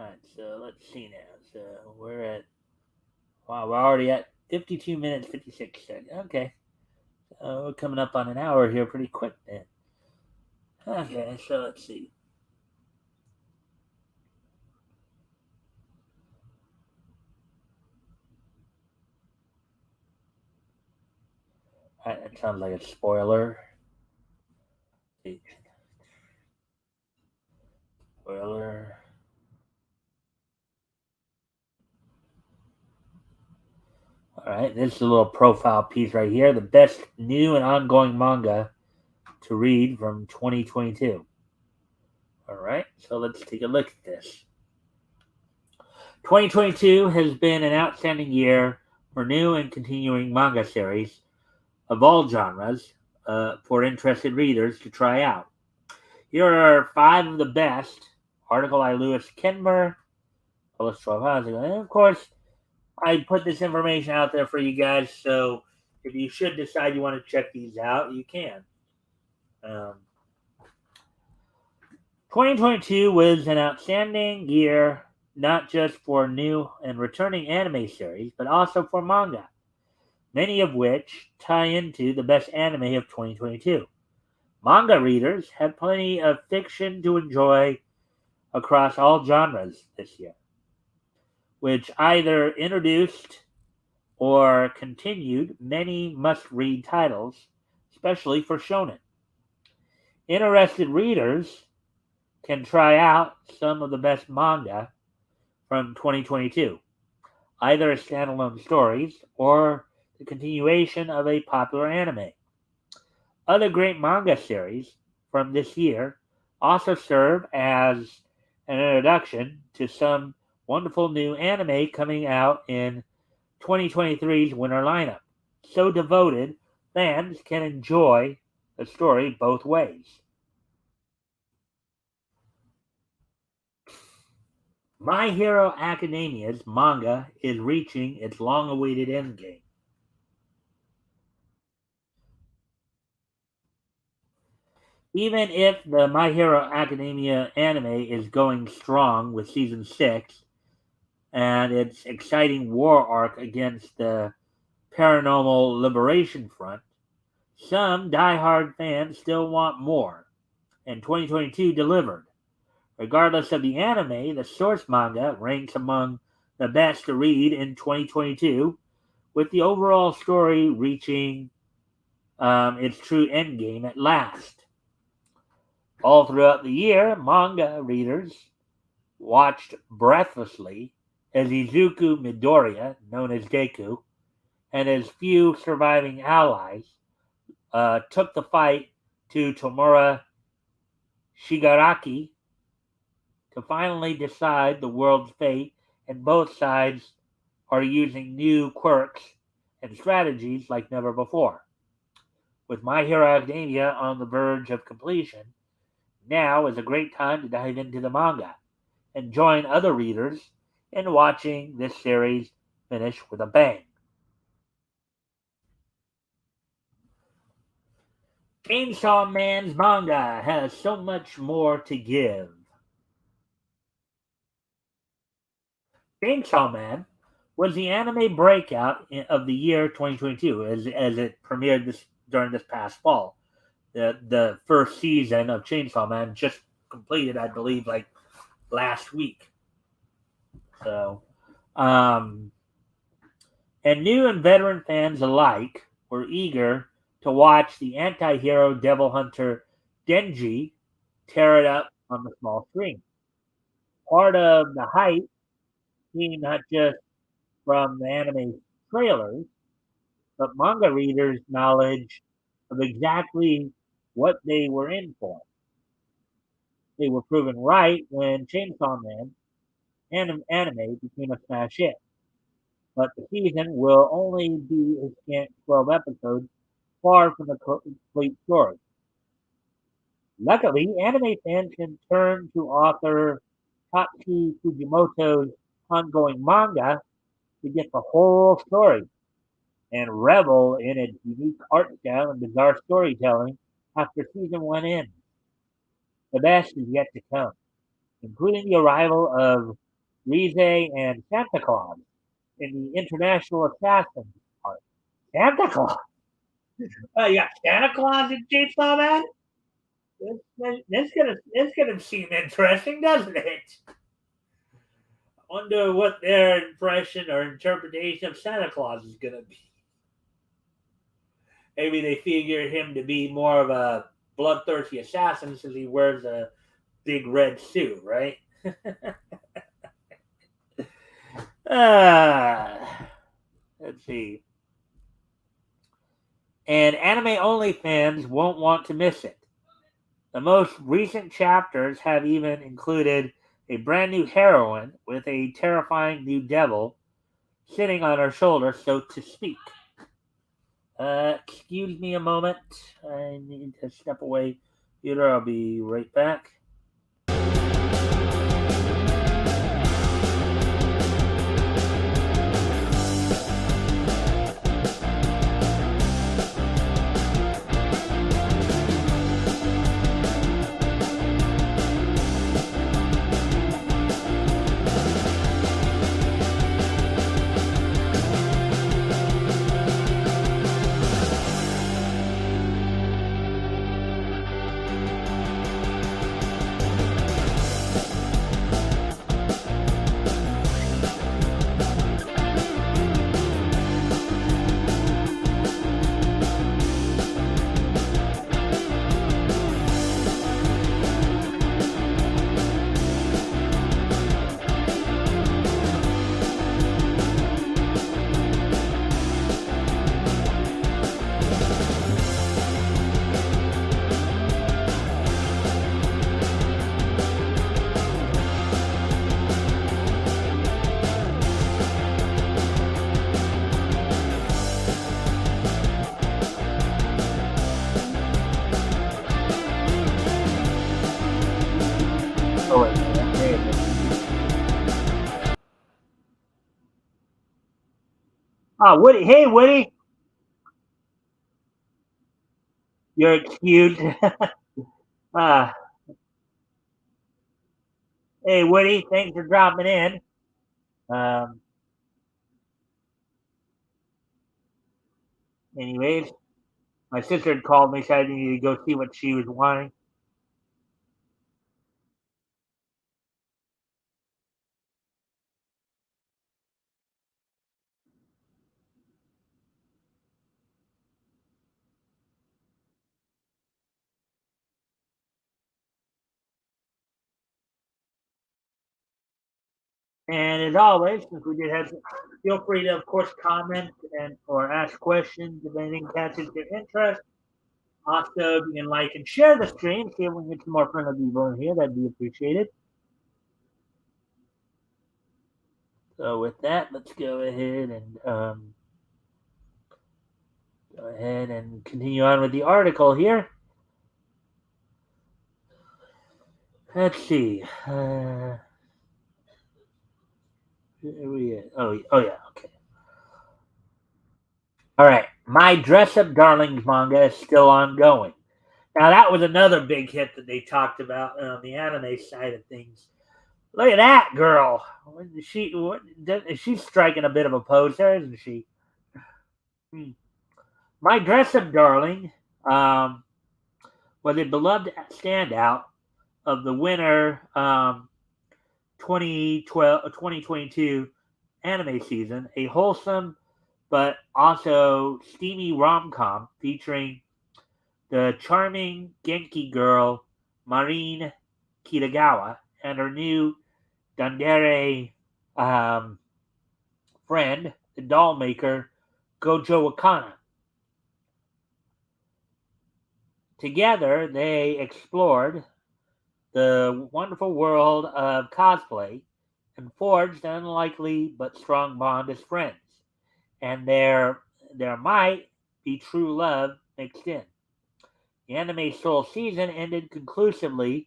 right, so let's see now. So we're at, wow, we're already at 52 minutes, 56 seconds. Okay. We're coming up on an hour here pretty quick then. Okay, so let's see. That sounds like a spoiler. Spoiler. All right, this is a little profile piece right here. The best new and ongoing manga to read from 2022. All right, so let's take a look at this. 2022 has been an outstanding year for new and continuing manga series of all genres for interested readers to try out. Here are 5 of the best. Article by Lewis Kinmer, published 12 hours ago. And of course, I put this information out there for you guys, so if you should decide you want to check these out, you can. Um, 2022 was an outstanding year, not just for new and returning anime series, but also for manga, many of which tie into the best anime of 2022. Manga readers had plenty of fiction to enjoy across all genres this year, which either introduced or continued many must read titles, especially for shonen. Interested readers can try out some of the best manga from 2022, either as standalone stories or the continuation of a popular anime. Other great manga series from this year also serve as an introduction to some wonderful new anime coming out in 2023's winter lineup. So devoted, fans can enjoy the story both ways. My Hero Academia's manga is reaching its long awaited endgame. Even if the My Hero Academia anime is going strong with season 6 and its exciting war arc against the Paranormal Liberation Front, some die-hard fans still want more, and 2022 delivered. Regardless of the anime, the source manga ranks among the best to read in 2022, with the overall story reaching its true endgame at last. All throughout the year, manga readers watched breathlessly as Izuku Midoriya, known as Deku, and his few surviving allies took the fight to Tomura Shigaraki to finally decide the world's fate, and both sides are using new quirks and strategies like never before. With My Hero Academia on the verge of completion, now is a great time to dive into the manga and join other readers in watching this series finish with a bang. Chainsaw Man's manga has so much more to give. Chainsaw Man was the anime breakout of the year 2022 as it premiered during this past fall. The first season of Chainsaw Man just completed, I believe, like last week. So, um, and new and veteran fans alike were eager to watch the anti-hero devil hunter Denji tear it up on the small screen. Part of the hype came not just from the anime trailers, but manga readers' knowledge of exactly what they were in for. They were proven right when Chainsaw Man anime became a smash hit, but the season will only be a scant 12 episodes, far from the complete story. Luckily, anime fans can turn to author Tatsu Fujimoto's ongoing manga to get the whole story and revel in its unique art style and bizarre storytelling after season 1 ends. The best is yet to come, including the arrival of Rize and Santa Claus in the International Assassin part. Santa Claus! Oh, you got Santa Claus in Chainsaw Man? This gonna seem interesting, doesn't it? I wonder what their impression or interpretation of Santa Claus is gonna be. Maybe they figure him to be more of a bloodthirsty assassin since he wears a big red suit, right? uh, let's see. And anime only fans won't want to miss it. The most recent chapters have even included a brand new heroine with a terrifying new devil sitting on her shoulder, so to speak. Excuse me a moment. I need to step away. Peter, I'll be right back. Oh, wait, Woody. Hey, Woody. You're cute. Uh, hey, Woody, thanks for dropping in. Um, anyways, my sister had called me, so I needed to go see what she was wanting. And as always, since we did have, feel free to, of course, comment and or ask questions if anything catches your interest. Also, if you can like and share the stream, see if we can get some more friendly people in here. That'd be appreciated. So with that, let's go ahead and continue on with the article here. Let's see. Where we at? Oh yeah. Okay. All right. My Dress Up Darlings manga is still ongoing. Now that was another big hit that they talked about on the anime side of things. Look at that girl. She's striking a bit of a pose there, isn't she? Hmm. My Dress Up Darling um, was a beloved standout of the winter 2022 anime season, a wholesome but also steamy rom com featuring the charming Genki girl Marine Kitagawa and her new Dandere um, friend, the doll maker Gojo Akana. Together, they explored the wonderful world of cosplay and forged an unlikely but strong bond as friends. And there might be true love mixed in. The anime sole season ended conclusively,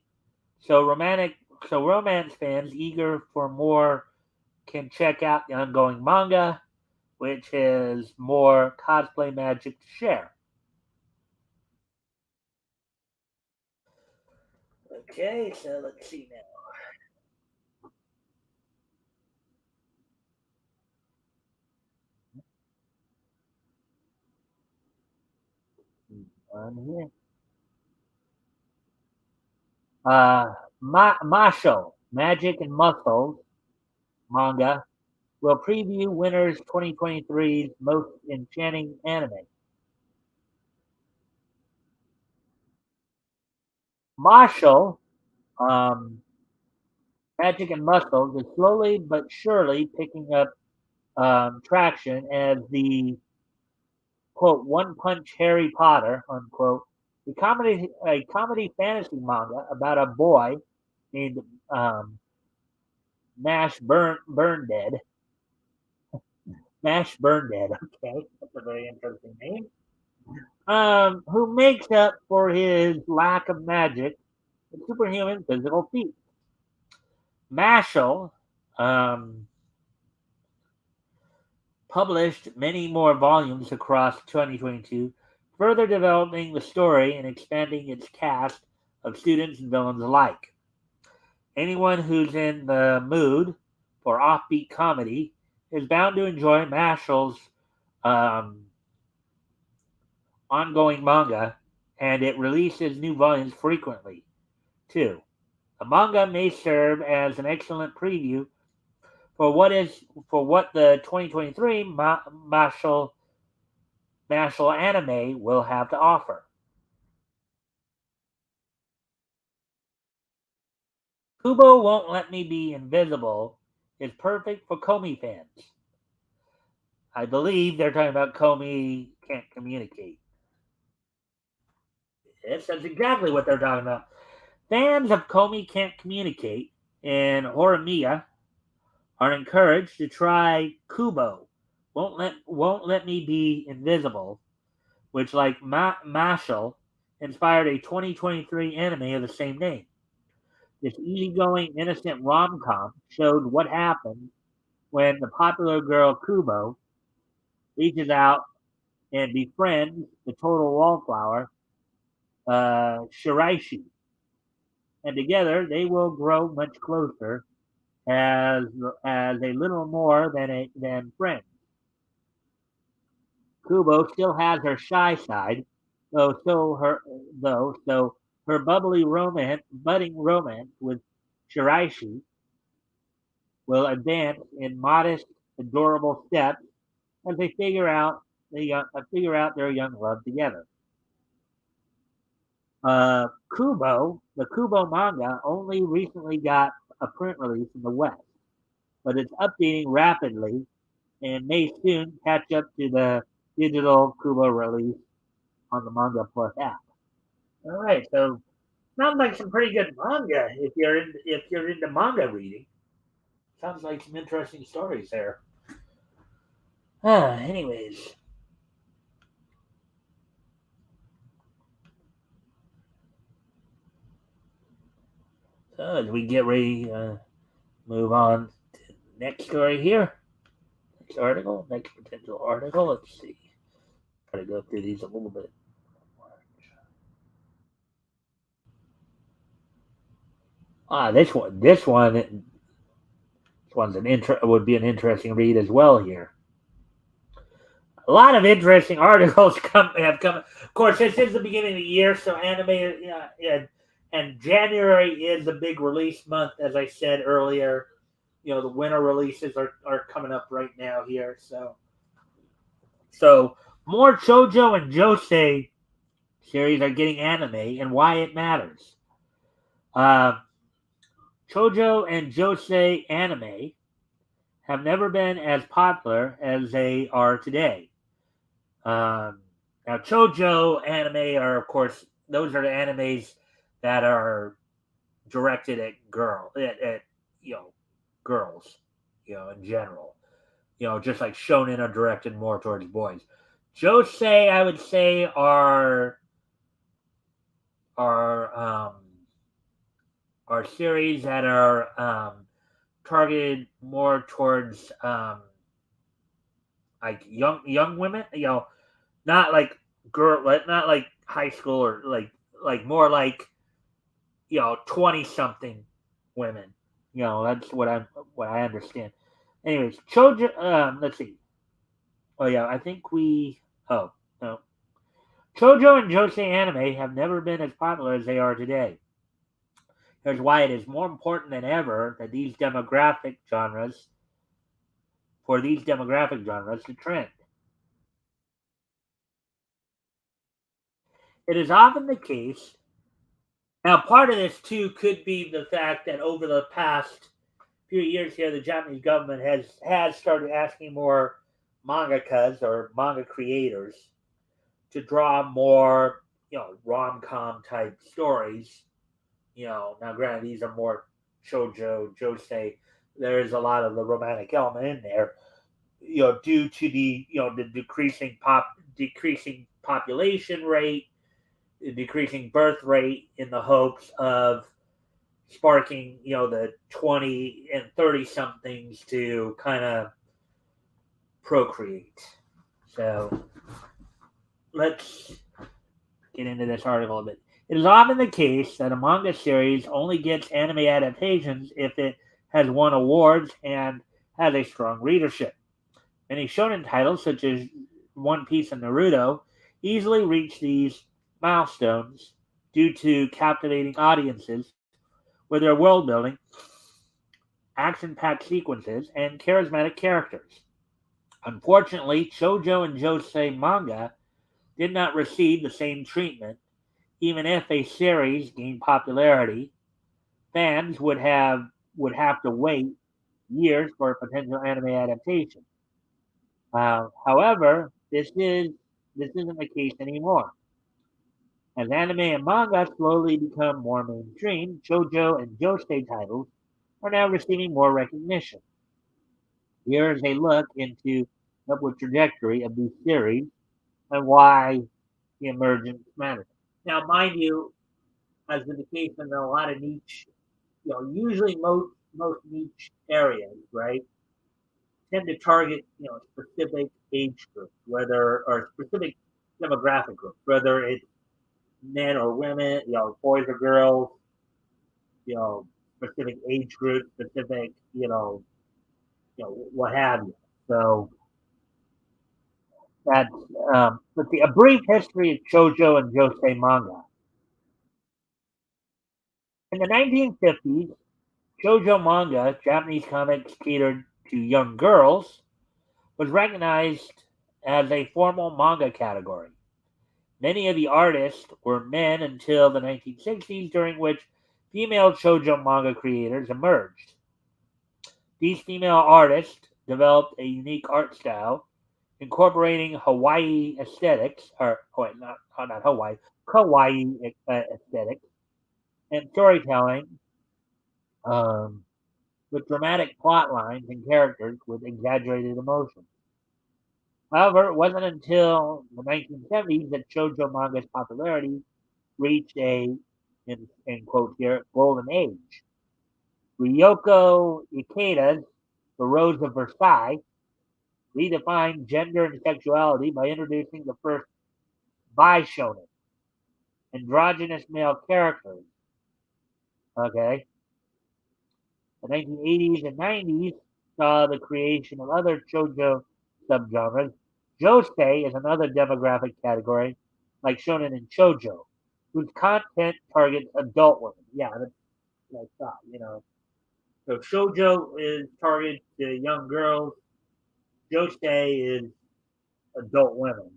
so romance fans eager for more can check out the ongoing manga, which is more cosplay magic to share. Okay, so let's see now. On here. Masho, Magic and Muscles manga will preview winter's 2023's most enchanting anime. Marshall, um, Magic and Muscles is slowly but surely picking up traction as the quote One Punch Harry Potter unquote a comedy fantasy manga about a boy named um, Nash Burn Dead. Nash Burn Dead. Okay, that's a very interesting name. Who makes up for his lack of magic with superhuman physical feats. Mashal um, published many more volumes across 2022, further developing the story and expanding its cast of students and villains alike. Anyone who's in the mood for offbeat comedy is bound to enjoy Mashal's um, ongoing manga, and it releases new volumes frequently, too. The manga may serve as an excellent preview for what the 2023 Martial anime will have to offer. Kubo Won't Let Me Be Invisible is perfect for Komi fans. I believe they're talking about Komi can't communicate. Yes, that's exactly what they're talking about. Fans of Komi can't communicate and Horimiya are encouraged to try Kubo. Won't let me be invisible, which like Mashal inspired a 2023 anime of the same name. This easygoing, innocent rom com showed what happens when the popular girl Kubo reaches out and befriends the total wallflower, Shiraishi. and together they will grow much closer as a little more than friends. Kubo still has her shy side, though so her budding romance with Shiraishi will advance in modest, adorable steps as they figure out their young love together. The Kubo manga only recently got a print release in the West, but it's updating rapidly and may soon catch up to the digital Kubo release on the Manga Plus app. All right, so sounds like some pretty good manga if you're into manga reading. Sounds like some interesting stories there. Anyways, so as we get ready, move on to the next story here. Next potential article. Let's see. Try to go through these a little bit. Would be an interesting read as well here. A lot of interesting articles have come. Of course, this is the beginning of the year, so anime, and January is a big release month, as I said earlier. The winter releases are coming up right now here, so more shoujo and josei series are getting anime, and why it matters. Uh, Shoujo and josei anime have never been as popular as they are today. Now, shoujo anime are, of course, those are the animes that are directed at girls, in general. Just like shonen are directed more towards boys. Josei, I would say, are series that are targeted more towards like young women. Not like not like high school or like more like 20 something women. That's what I understand. Anyways, children. Let's see. Oh yeah, I think we. Oh no, shoujo and josei anime have never been as popular as they are today. Here's why it is more important than ever that these demographic genres to trend. It is often the case. Now, part of this too could be the fact that over the past few years here, the Japanese government has started asking more mangakas or manga creators to draw more, rom com type stories. Now granted, these are more shoujo, josei. There is a lot of the romantic element in there, due to the decreasing population rate, decreasing birth rate, in the hopes of sparking the 20 and 30 somethings to kind of procreate. So let's get into this article a bit. It is often the case that a manga series only gets anime adaptations if it has won awards and has a strong readership. Many shonen titles, such as One Piece and Naruto, easily reach these milestones due to captivating audiences with their world building, action packed sequences, and charismatic characters. Unfortunately, shoujo and josei manga did not receive the same treatment. Even if a series gained popularity, fans would have to wait years for a potential anime adaptation. However, this isn't the case anymore. As anime and manga slowly become more mainstream, shoujo and josei titles are now receiving more recognition. Here is a look into the upward trajectory of these series and why the emergence matters. Now, mind you, as is the case in a lot of niche, usually most niche areas, right, tend to target specific age groups, whether or specific demographic groups, whether it's men or women, boys or girls. specific age group, specific, what have you. So that's let's see, a brief history of shoujo and josei manga. In the 1950s, shoujo manga, Japanese comics catered to young girls, was recognized as a formal manga category. Many of the artists were men until the 1960s, during which female shoujo manga creators emerged. These female artists developed a unique art style, incorporating Hawaii aesthetics, or wait, not Hawaii, kawaii aesthetics, and storytelling, um, with dramatic plot lines and characters with exaggerated emotions. However, it wasn't until the 1970s that shoujo manga's popularity reached a, in quote here, golden age. Ryoko Ikeda's The Rose of Versailles redefined gender and sexuality by introducing the first bi-shonen, androgynous male characters. Okay, the 1980s and 90s saw the creation of other shoujo subgenres. Josei is another demographic category, like shonen and shoujo, whose content targets adult women. Yeah, that's what I thought. So shoujo is targeted to young girls. Josei is adult women.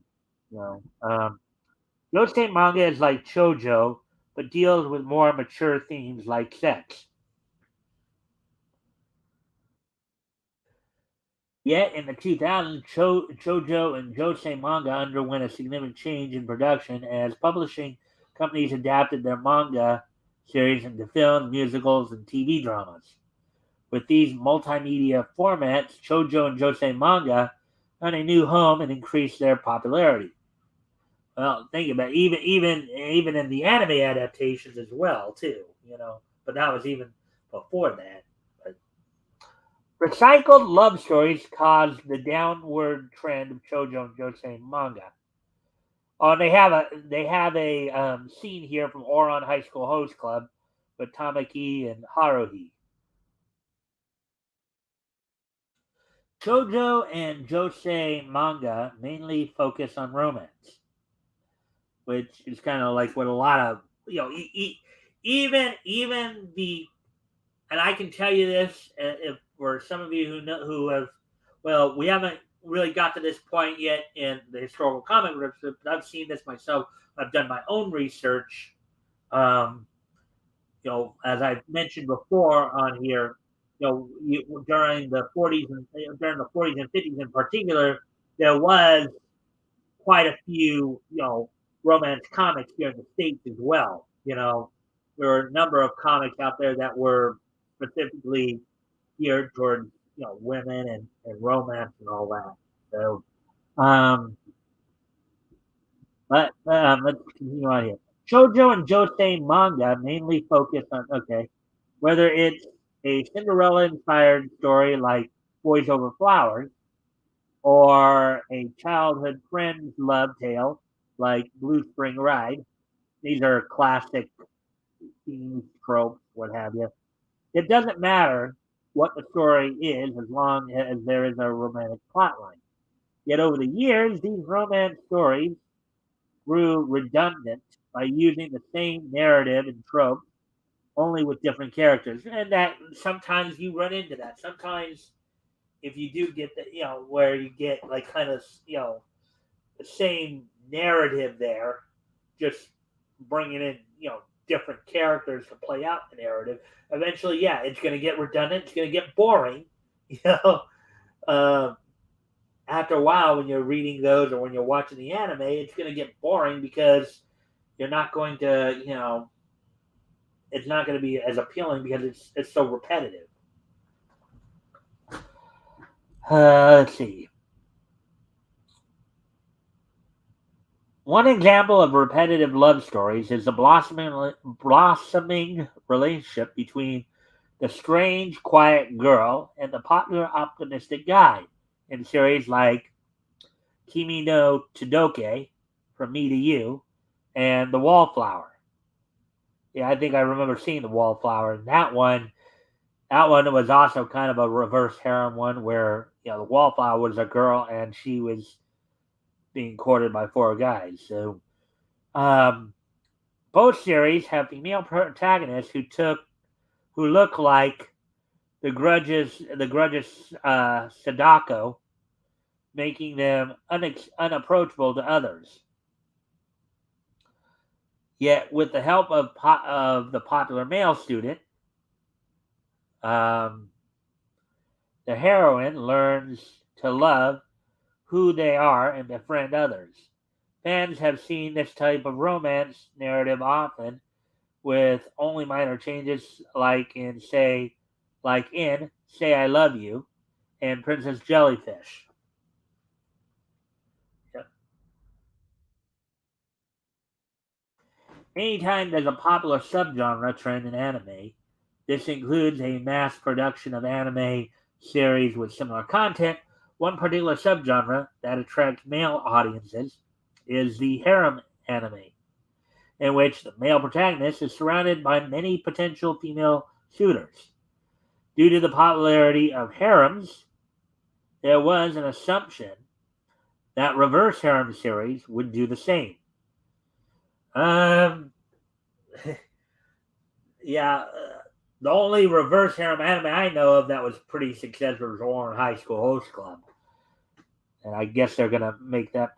You know, Josei manga is like shoujo, but deals with more mature themes like sex. Yet in the 2000s, shoujo and josei manga underwent a significant change in production as publishing companies adapted their manga series into film, musicals, and TV dramas. With these multimedia formats, shoujo and josei manga found a new home and increased their popularity. Well, think about it, even in the anime adaptations as well, too. But that was even before that. But recycled love stories caused the downward trend of shoujo and josei manga. Oh, and they have a scene here from Oron High School Host Club with Tamaki and Haruhi. Shoujo and josei manga mainly focus on romance, which is kind of like what a lot of even the and I can tell you this, if for some of you who have, well, we haven't really got to this point yet in the historical comic books, but I've seen this myself. I've done my own research. Um, as I've mentioned before on here, during the 40s and during the 40s and 50s in particular, there was quite a few, romance comics here in the States as well. There were a number of comics out there that were specifically geared towards, women and romance and all that. So, um, let's continue on here. Shoujo and josei manga mainly focus on, okay, whether it's a Cinderella inspired story like Boys Over Flowers, or a childhood friend's love tale like Blue Spring Ride. These are classic themes, tropes, what have you. It doesn't matter what the story is as long as there is a romantic plotline. Yet over the years, these romance stories grew redundant by using the same narrative and trope, only with different characters. And that sometimes you run into that. Sometimes if you do get that, where you get like kind of, the same narrative there, just bringing in, different characters to play out the narrative. Eventually, yeah, it's going to get redundant. It's going to get boring. You know, uh, After a while, when you're reading those or when you're watching the anime, it's going to get boring because you're not going to, it's not going to be as appealing because it's so repetitive. Let's see. One example of repetitive love stories is the blossoming relationship between the strange, quiet girl and the popular, optimistic guy in series like Kimi no Todoke, From Me to You, and The Wallflower. Yeah, I think I remember seeing the Wallflower. And that one was also kind of a reverse harem one where the Wallflower was a girl and she was being courted by four guys. So um, both series have female protagonists who look like the grudges Sadako, making them unapproachable to others. Yet, with the help of the popular male student, um, the heroine learns to love who they are and befriend others. Fans have seen this type of romance narrative often, with only minor changes, like in Say I Love You and Princess Jellyfish. Anytime there's a popular subgenre trend in anime, this includes a mass production of anime series with similar content. One particular subgenre that attracts male audiences is the harem anime, in which the male protagonist is surrounded by many potential female suitors. Due to the popularity of harems, there was an assumption that reverse harem series would do the same. Um, yeah, the only reverse harem anime I know of that was pretty successful was Orange High School Host Club, and I guess they're gonna make that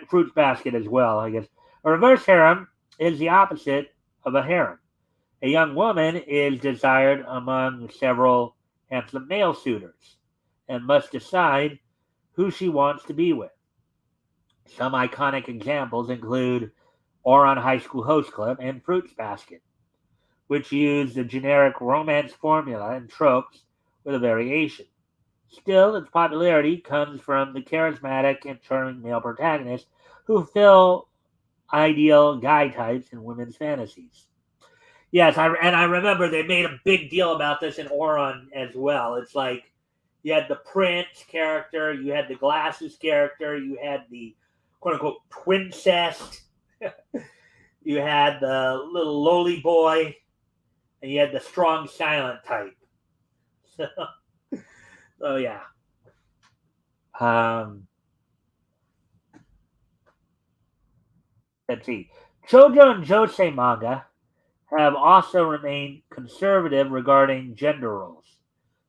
Fruits Basket as well. I guess a reverse harem is the opposite of a harem. A young woman is desired among several handsome male suitors, and must decide who she wants to be with. Some iconic examples include Oron High School Host Club and Fruits Basket, which use the generic romance formula and tropes with a variation. Still, its popularity comes from the charismatic and charming male protagonists who fill ideal guy types in women's fantasies. Yes, I remember they made a big deal about this in Oron as well. It's like you had the Prince character, you had the Glasses character, you had the quote unquote twincest, you had the little lowly boy, and you had the strong silent type. So, so yeah. Um, let's see. Shoujo and Josei manga have also remained conservative regarding gender roles.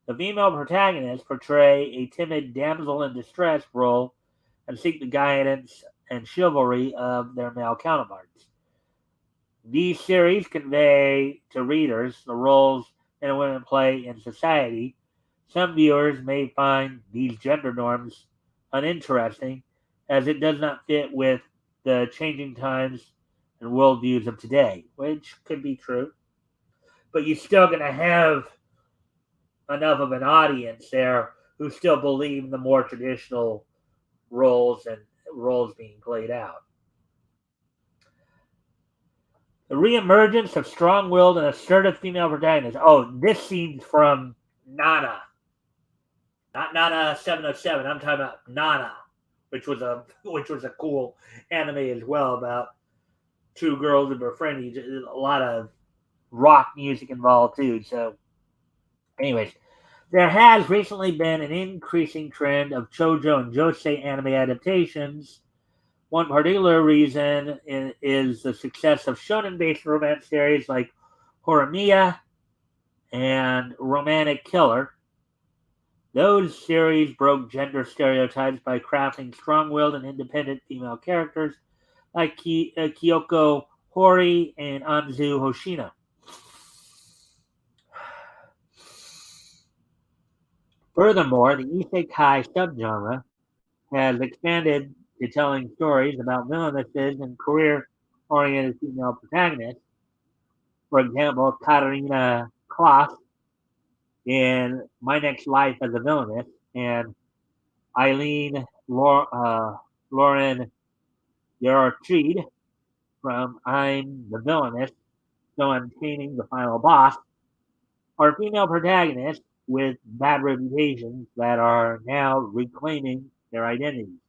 The female protagonists portray a timid damsel in distress role and seek the guidance and chivalry of their male counterparts. These series convey to readers the roles men and women play in society. Some viewers may find these gender norms uninteresting, as it does not fit with the changing times and worldviews of today, which could be true. But you're still going to have enough of an audience there who still believe in the more traditional roles and roles being played out. The reemergence of strong-willed and assertive female protagonists. Oh, this scene's from Nana, not Nana 707. I'm talking about Nana, which was a cool anime as well about two girls and befriend each. A lot of rock music involved too. So, anyways, there has recently been an increasing trend of shoujo and josei anime adaptations. One particular reason is the success of shonen-based romance series like Horimiya and Romantic Killer. Those series broke gender stereotypes by crafting strong-willed and independent female characters like Kyoko Hori and Anzu Hoshino. Furthermore, the isekai subgenre has expanded to telling stories about villainesses and career-oriented female protagonists. For example, Katarina Kloss in My Next Life as a Villainess and Eileen Lauren Yarchid from I'm the Villainess, So I'm Taming the Final Boss are female protagonists with bad reputations that are now reclaiming their identities.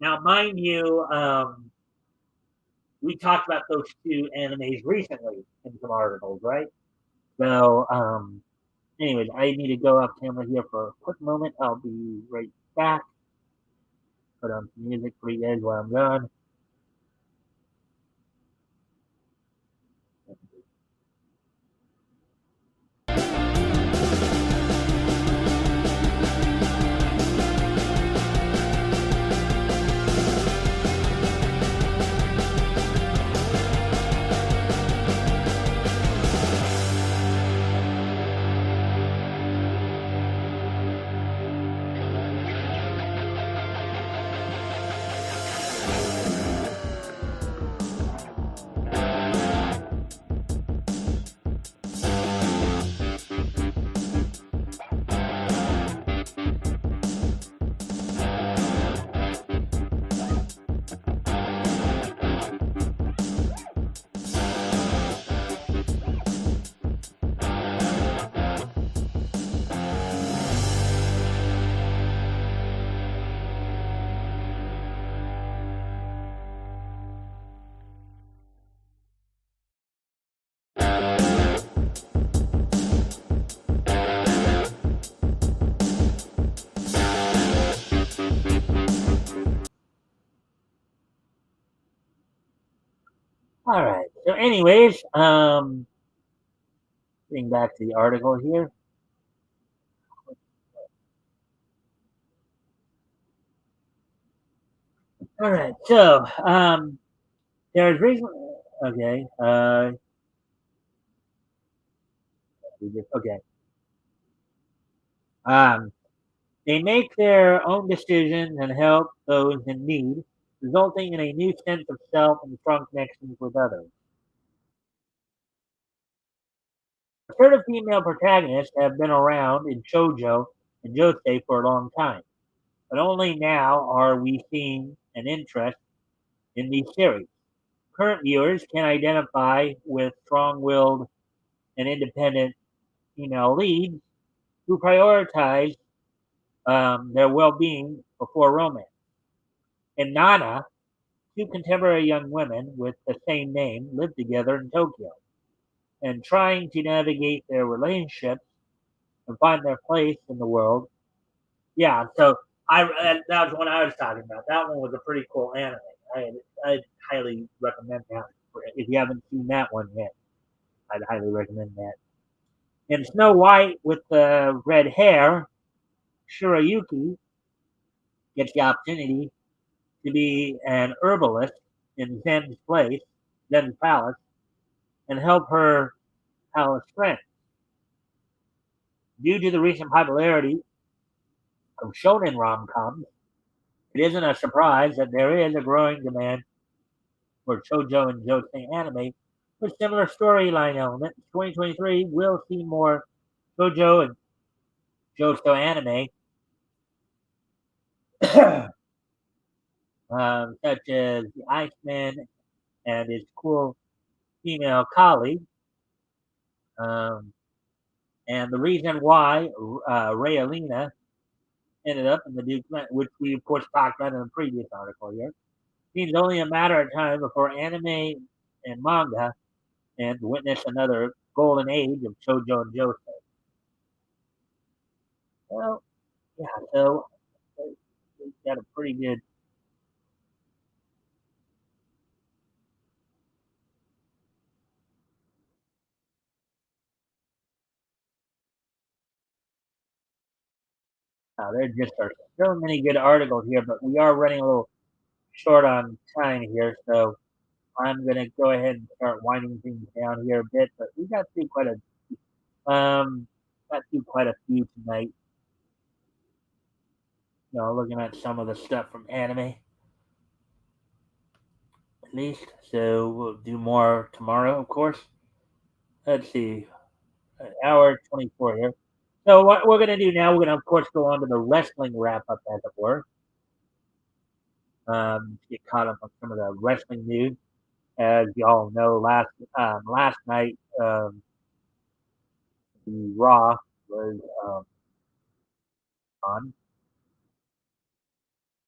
Now, mind you, we talked about those two animes recently in some articles, right? So, anyways, I need to go off camera here for a quick moment. I'll be right back. Put on some music for you guys while I'm gone. All right. So, anyways, getting back to the article here. All right. So, there's reason. Okay. Okay. Um, they make their own decisions and help those in need, resulting in a new sense of self and strong connections with others. Assertive female protagonists have been around in shoujo and josei for a long time, but only now are we seeing an interest in these series. Current viewers can identify with strong-willed and independent female leads who prioritize their well-being before romance. In Nana, two contemporary young women with the same name live together in Tokyo and trying to navigate their relationships and find their place in the world. Yeah, so that was one I was talking about. That one was a pretty cool anime. I I highly recommend that. If you haven't seen that one yet, I'd highly recommend that. And Snow White with the red hair, Shirayuki gets the opportunity to be an herbalist in Zen's palace, and help her palace friends. Due to the recent popularity of shonen rom-coms, it isn't a surprise that there is a growing demand for shoujo and josei anime with similar storyline elements. 2023 will see more shoujo and josei anime, such as the Iceman and his cool female colleague. Um, and the reason why Rayalina ended up in the Duke, which we of course talked about in a previous article here, seems only a matter of time before anime and manga and witness another golden age of shoujo and josei. Well, yeah, so we got a pretty good. There just are so many good articles here, but we are running a little short on time here, so I'm gonna go ahead and start winding things down here a bit. But we got through quite a few tonight. Looking at some of the stuff from anime, at least. So we'll do more tomorrow, of course. Let's see, an hour 24 here. So what we're gonna do now, we're gonna of course go on to the wrestling wrap up, as it were. Get caught up on some of the wrestling news. As y'all know, last night the Raw was on.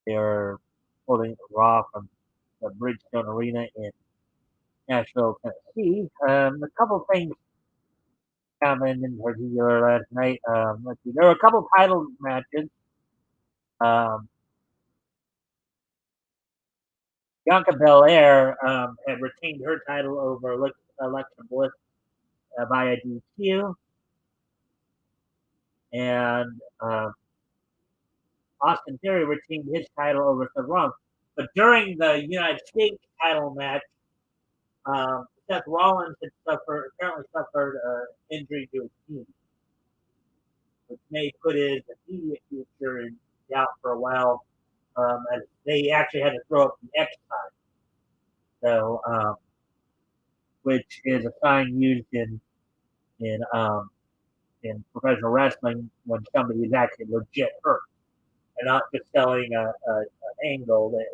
They were holding Raw from the Bridgestone Arena in Nashville, Tennessee. A couple things happened in particular last night. Let's see, there were a couple title matches. Um, Bianca Belair had retained her title over Alexa Bliss via DQ, and Austin Theory retained his title over Seth Rollins. But during the United States title match, Seth Rollins had apparently suffered injury to his knee, which may put his immediate future in doubt for a while. As they actually had to throw up the X sign, so which is a sign used in in professional wrestling when somebody is actually legit hurt and not just selling an angle that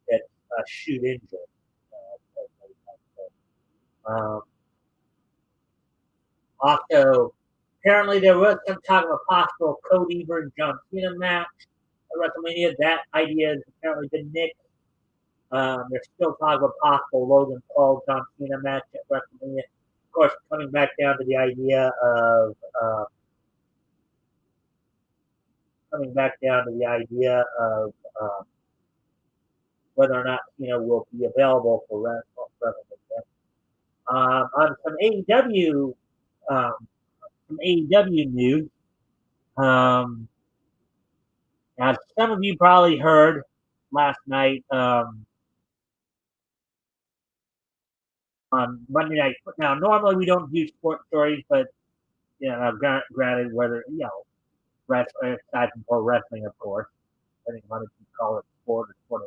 that's a shoot injury. Also, apparently there was some talk of a possible Cody versus John Cena match at WrestleMania. That idea has apparently been nixed. There's still talk of a possible Logan Paul John Cena match at WrestleMania. Of course, coming back down to the idea of uh, whether or not will be available for WrestleMania. On um, some AEW news, um, as some of you probably heard last night on Monday night. Now, normally we don't do sports stories, but granted, whether wrestling aside from pro wrestling, of course, I think a lot of people call it sport or sport,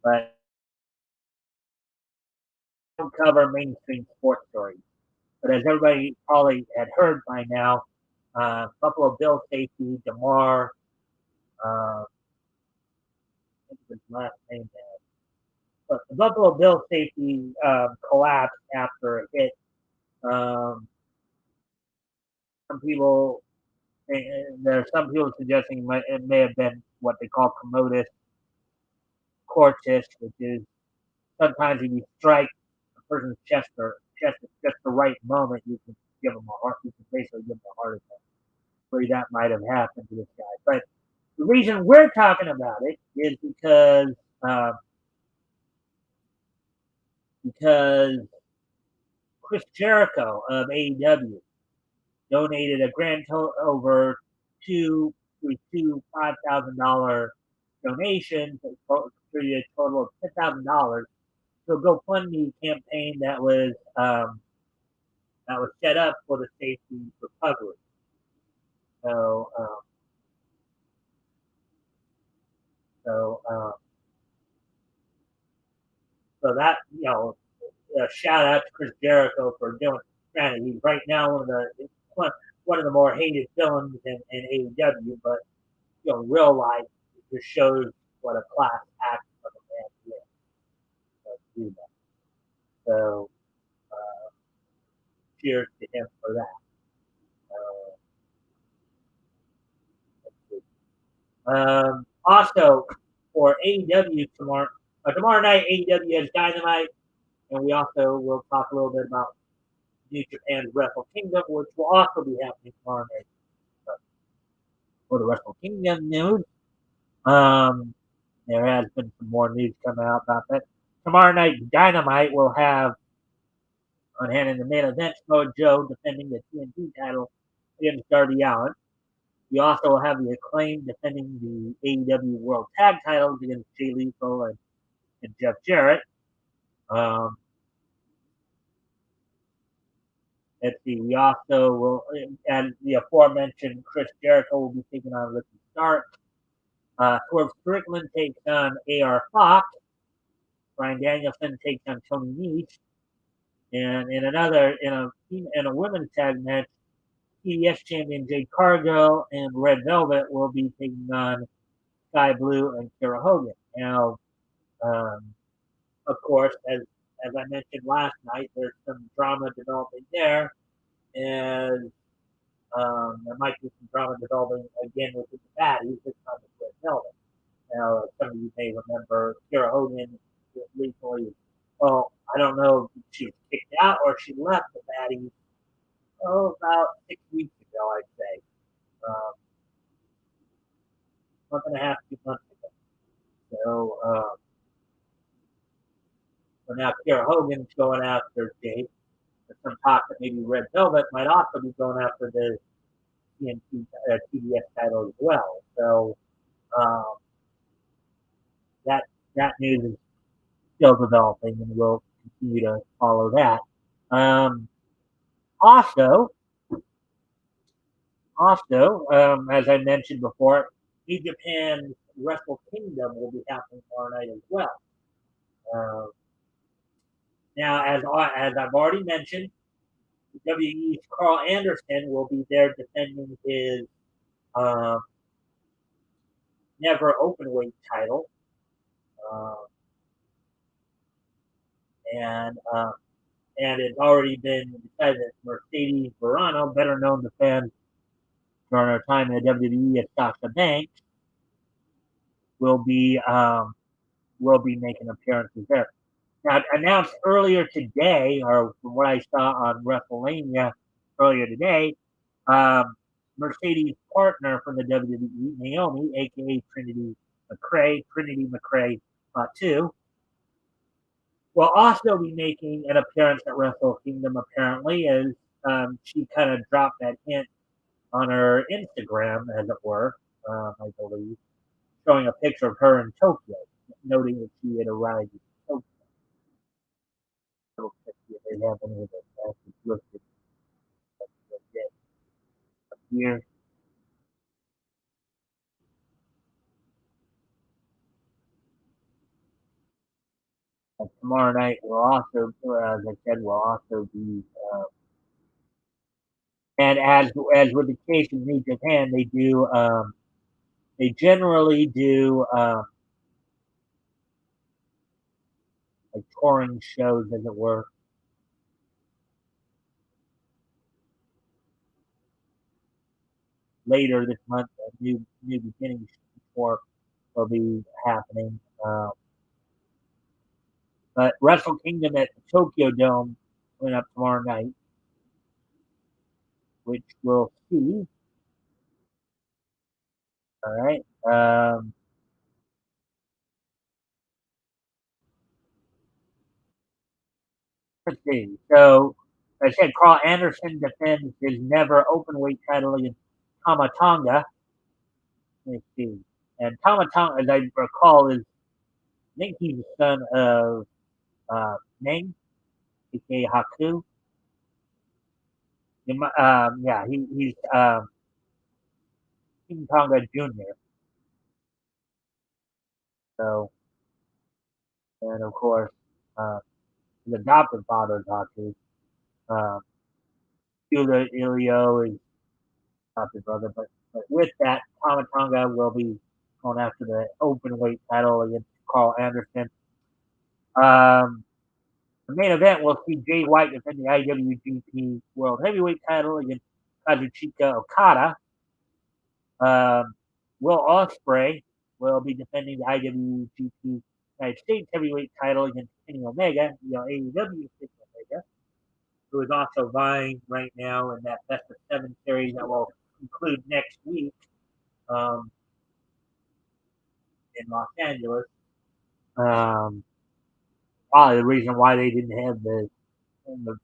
but I don't cover mainstream sports stories. But as everybody probably had heard by now, Buffalo Bill safety DeMar, I think his last name now, but the Buffalo Bill safety collapsed after a hit. Um, some people, there are some people suggesting it may have been what they call commodus cordis, which is sometimes if you strike a person's chest or chest at just the right moment, you can give them a heart. You can basically give them a heart attack. Where that might have happened to this guy, but the reason we're talking about it is uh, because Chris Jericho of AEW donated a grand total over two $5,000 donations, contributed a total of $10,000 to a GoFundMe campaign that was set up for the safety recovery. So, so, so that shout out to Chris Jericho for doing. Granted, he's right now one of the more hated villains in AEW, but real life it just shows what a class act of a man he is. So, do that. So cheers to him for that. Also, for AEW tomorrow night, AEW has Dynamite, and we also will talk a little bit about New Japan's Wrestle Kingdom, which will also be happening tomorrow night. For the Wrestle Kingdom news, um, there has been some more news coming out about that. Tomorrow night, Dynamite will have on hand in the main event Joe defending the TNT title against Darby Allin. We also have the Acclaim defending the AEW World Tag titles against Jay Lethal and Jeff Jarrett. Um, let's see. We also will, and the aforementioned Chris Jericho will be taking on Ricky Stark. Swerve Strickland takes on AR Fox. Bryan Danielson takes on Tony Nese. And in a women's tag match, TBS champion Jade Cargill and Red Velvet will be taking on Sky Blue and Kara Hogan. Now, um, of course, as I mentioned last night, there's some drama developing there, and there might be some drama developing again with the baddies this time with Red Velvet. Now, some of you may remember Kara Hogan recently. Well, I don't know if she was kicked out or she left the Baddies. Oh, about 6 weeks ago, I'd say. Month and a half, 2 months ago. So now Kara Hogan's going after Jade. There's some talk that maybe Red Velvet might also be going after the TNT, TBS title as well. So um, that that news is still developing, and we'll continue to follow that. Um, also, as I mentioned before, New Japan's Wrestle Kingdom will be happening tomorrow night as well. Uh, Now, as I've already mentioned, WWE's Carl Anderson will be there defending his um, never openweight title, uh, and uh, and it's already been decided that Mercedes Verano, better known to fans during her time in the WWE as Sasha Banks, will be making appearances there. Now, announced earlier today, or from what I saw on WrestleMania earlier today, um, Mercedes' partner from the WWE, Naomi, aka Trinity McCray 2, will also be making an appearance at Wrestle Kingdom, apparently, as she kind of dropped that hint on her Instagram, as it were, I believe, showing a picture of her in Tokyo, noting that she had arrived in Tokyo. They have any of the listed here. Tomorrow night will also, as I said, will also be, and as with the case in New Japan, they generally do like touring shows, as it were, later this month. New beginnings for will be happening. But Wrestle Kingdom at the Tokyo Dome coming up tomorrow night, which we'll see. All right. Let's see. So, I said Carl Anderson defends his never open weight title against Tama Tonga. Let's see. And Tama Tonga, as I recall, is I think he's the son of Meng, aka Haku. Yeah, he's King Tonga Jr. So, and of course, uh, his adopted father is Haku. Um, Yuta Ilio is adopted brother, but with that, Tama Tonga will be going after the open weight title against Carl Anderson. Um, the main event will see Jay White defend the IWGP World Heavyweight title against Kazuchika Okada. Um, Will Ospreay will be defending the IWGP United States Heavyweight title against Kenny Omega, AEW Omega, who is also vying right now in that Best of 7 series that will conclude next week um, in Los Angeles. Probably the reason why they didn't have the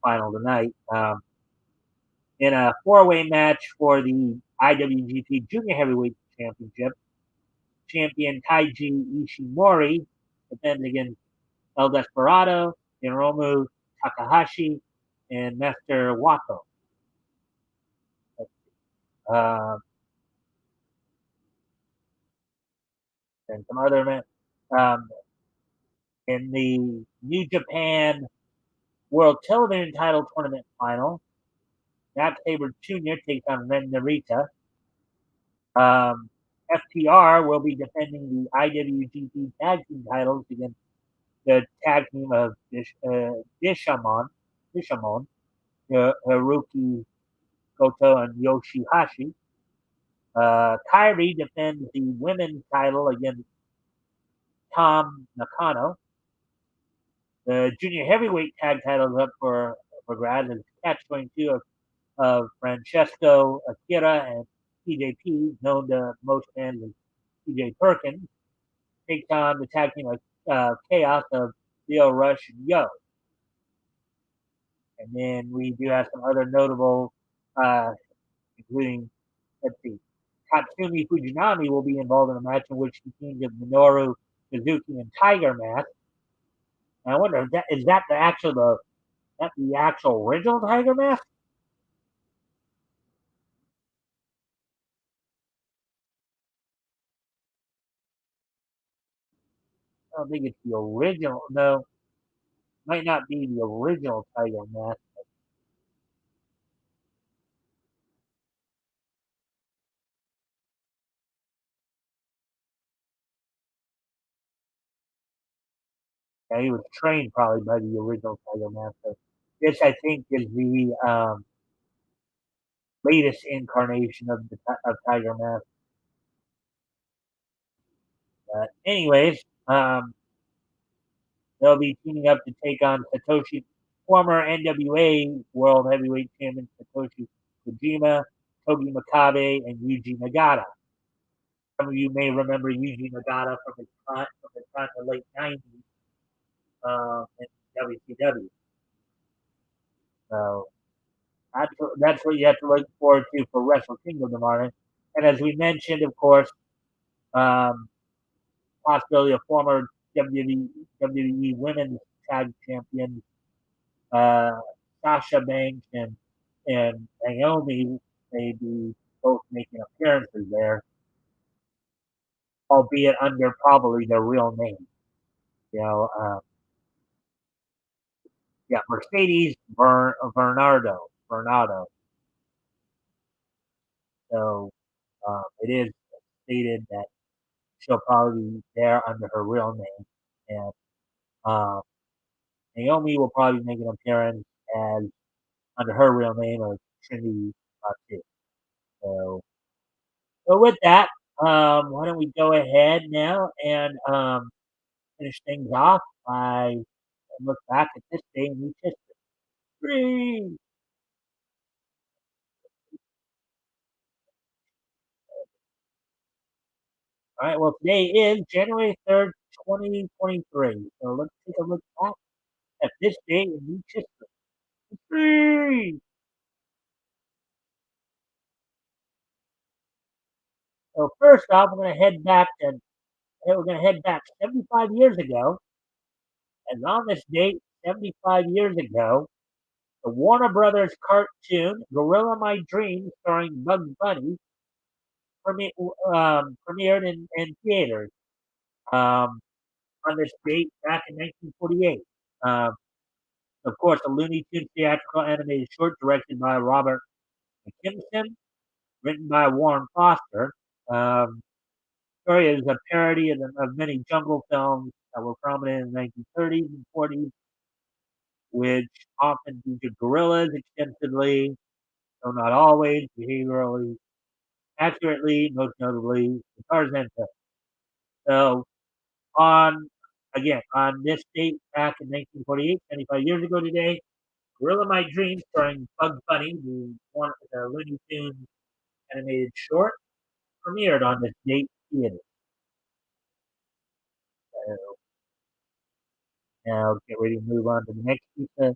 final tonight. In a four-way match for the IWGP Junior Heavyweight Championship, champion Taiji Ishimori defends against El Desperado, Hiromu Takahashi, and Master Wato. Uh, and some other men. In the New Japan World Television Title Tournament final, Zack Sabre Jr. takes on Ren Narita. FTR will be defending the IWGP Tag Team titles against the tag team of Dishamon, Haruki Goto, and Yoshihashi. Kyrie defends the women's title against Tom Nakano. The junior heavyweight tag titles up for grabs is Catch 22 of Francesco Akira and TJP, known to most fans as TJ Perkins, takes on the tag team of Chaos of Leo Rush and Yo. And then we do have some other notable, uh, including, let's see, Tatsumi Fujinami will be involved in a match in which he teams with Minoru Suzuki and Tiger Mask. And I wonder if that the actual original Tiger Mask? I don't think it's the original. No, might not be the original Tiger Mask. Yeah, he was trained probably by the original Tiger Mask. So this, I think, is the latest incarnation of Tiger Mask. But anyways, they'll be teaming up to take on former NWA World Heavyweight Champion Satoshi Kojima, Togi Makabe, and Yuji Nagata. Some of you may remember Yuji Nagata from his time in the late '90s in WCW. So that's what you have to look forward to for Wrestle Kingdom tomorrow. And as we mentioned, of course, um, possibility of former WWE Women's Tag Champion uh, Sasha Banks and Naomi may be both making appearances there, albeit under probably their real name. You know, yeah, Mercedes Bernardo. So it is stated that she'll probably be there under her real name, and um, Naomi will probably make an appearance as under her real name of Trinity too. So, so with that, why don't we go ahead now and finish things off by look back at this day in week history. All right, well, today is January 3rd, 2023. So let's take a look back at this day in week history. So first off, we're going to head back 75 years ago, and on this date, 75 years ago, the Warner Brothers cartoon Gorilla My Dream, starring Bugs Bunny, premiered in theaters. Um, on this date back in 1948. Um, of course, a Looney Tunes theatrical animated short directed by Robert McKimson, written by Warren Foster. Story is a parody of many jungle films that were prominent in the 1930s and 40s, which often featured gorillas extensively, though not always behaviorally accurately, most notably the Tarzan film. So on on this date back in 1948, 75 years ago today, Gorilla My Dream, starring Bugs Bunny, the Looney Tunes animated short, premiered on this date theater. So now get ready to move on to the next piece of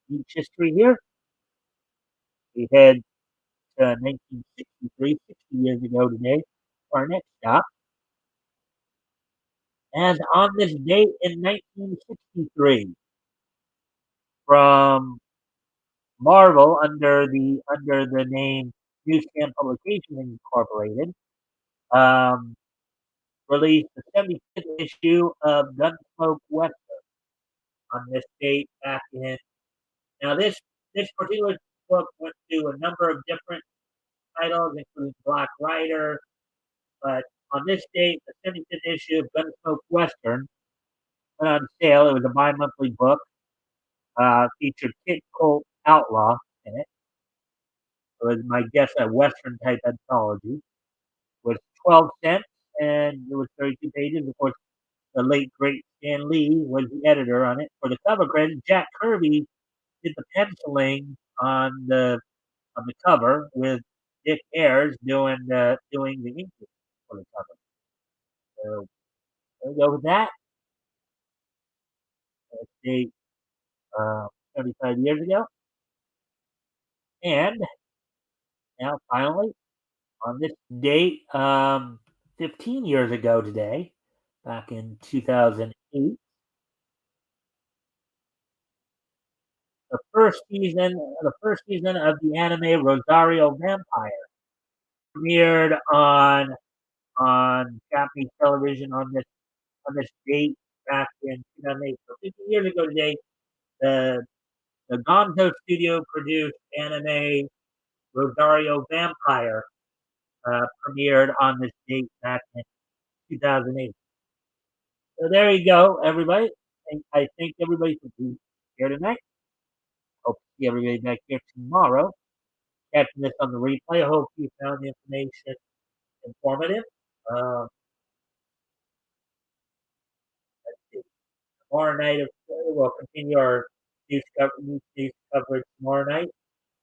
beach history here. We head to 1963, 60 years ago today, for our next stop. And on this date in 1963, from Marvel under the name Newsstand Publications Incorporated, um, released the 75th issue of Gunsmoke Western on this date back in. Now this particular book went through a number of different titles, including Black Rider, but on this date, the 75th issue of Gunsmoke Western went on sale. It was a bi-monthly book, featured Kid Colt Outlaw in it. It was, my guess, a Western type anthology. It was 12 cents and it was 32 pages. Of course, The late great Stan Lee was the editor on it. For the cover credit, Jack Kirby did the penciling on the cover with Dick Ayers doing the ink for the cover. So there we go with that. Let's see, 35 years ago, and now finally on this date, 15 years ago today, back in 2008, the first season of the anime Rosario Vampire premiered on Japanese television on this date back in 2008. So 15 years ago today, the the Gonzo Studio produced anime Rosario Vampire premiered on this date back in 2008. So there you go, everybody. And I thank everybody for being here tonight. Hope to see everybody back here tomorrow. Catching this on the replay. I hope you found the information informative. Um, let's see. Tomorrow night, we'll continue our news coverage tomorrow night.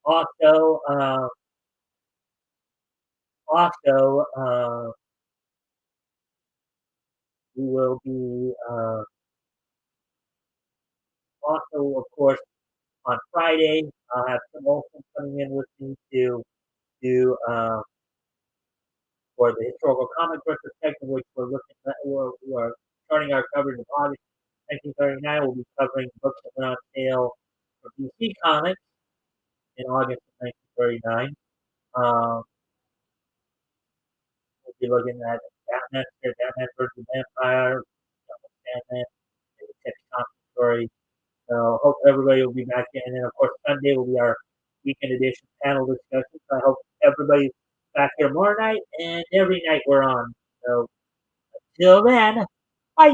Also, also, we will be also, of course, on Friday. I'll have Tim Olson coming in with me to do for the historical comic retrospective, which we're starting our coverage in August 1939. We'll be covering books that went on sale for DC Comics in August of 1939. Um, we'll be looking at Batman versus Vampire, Batman, and the Tex Thompson story. So hope everybody will be back in. And then, of course, Sunday will be our weekend edition panel discussion. So I hope everybody's back here tomorrow night and every night we're on. So till then, bye.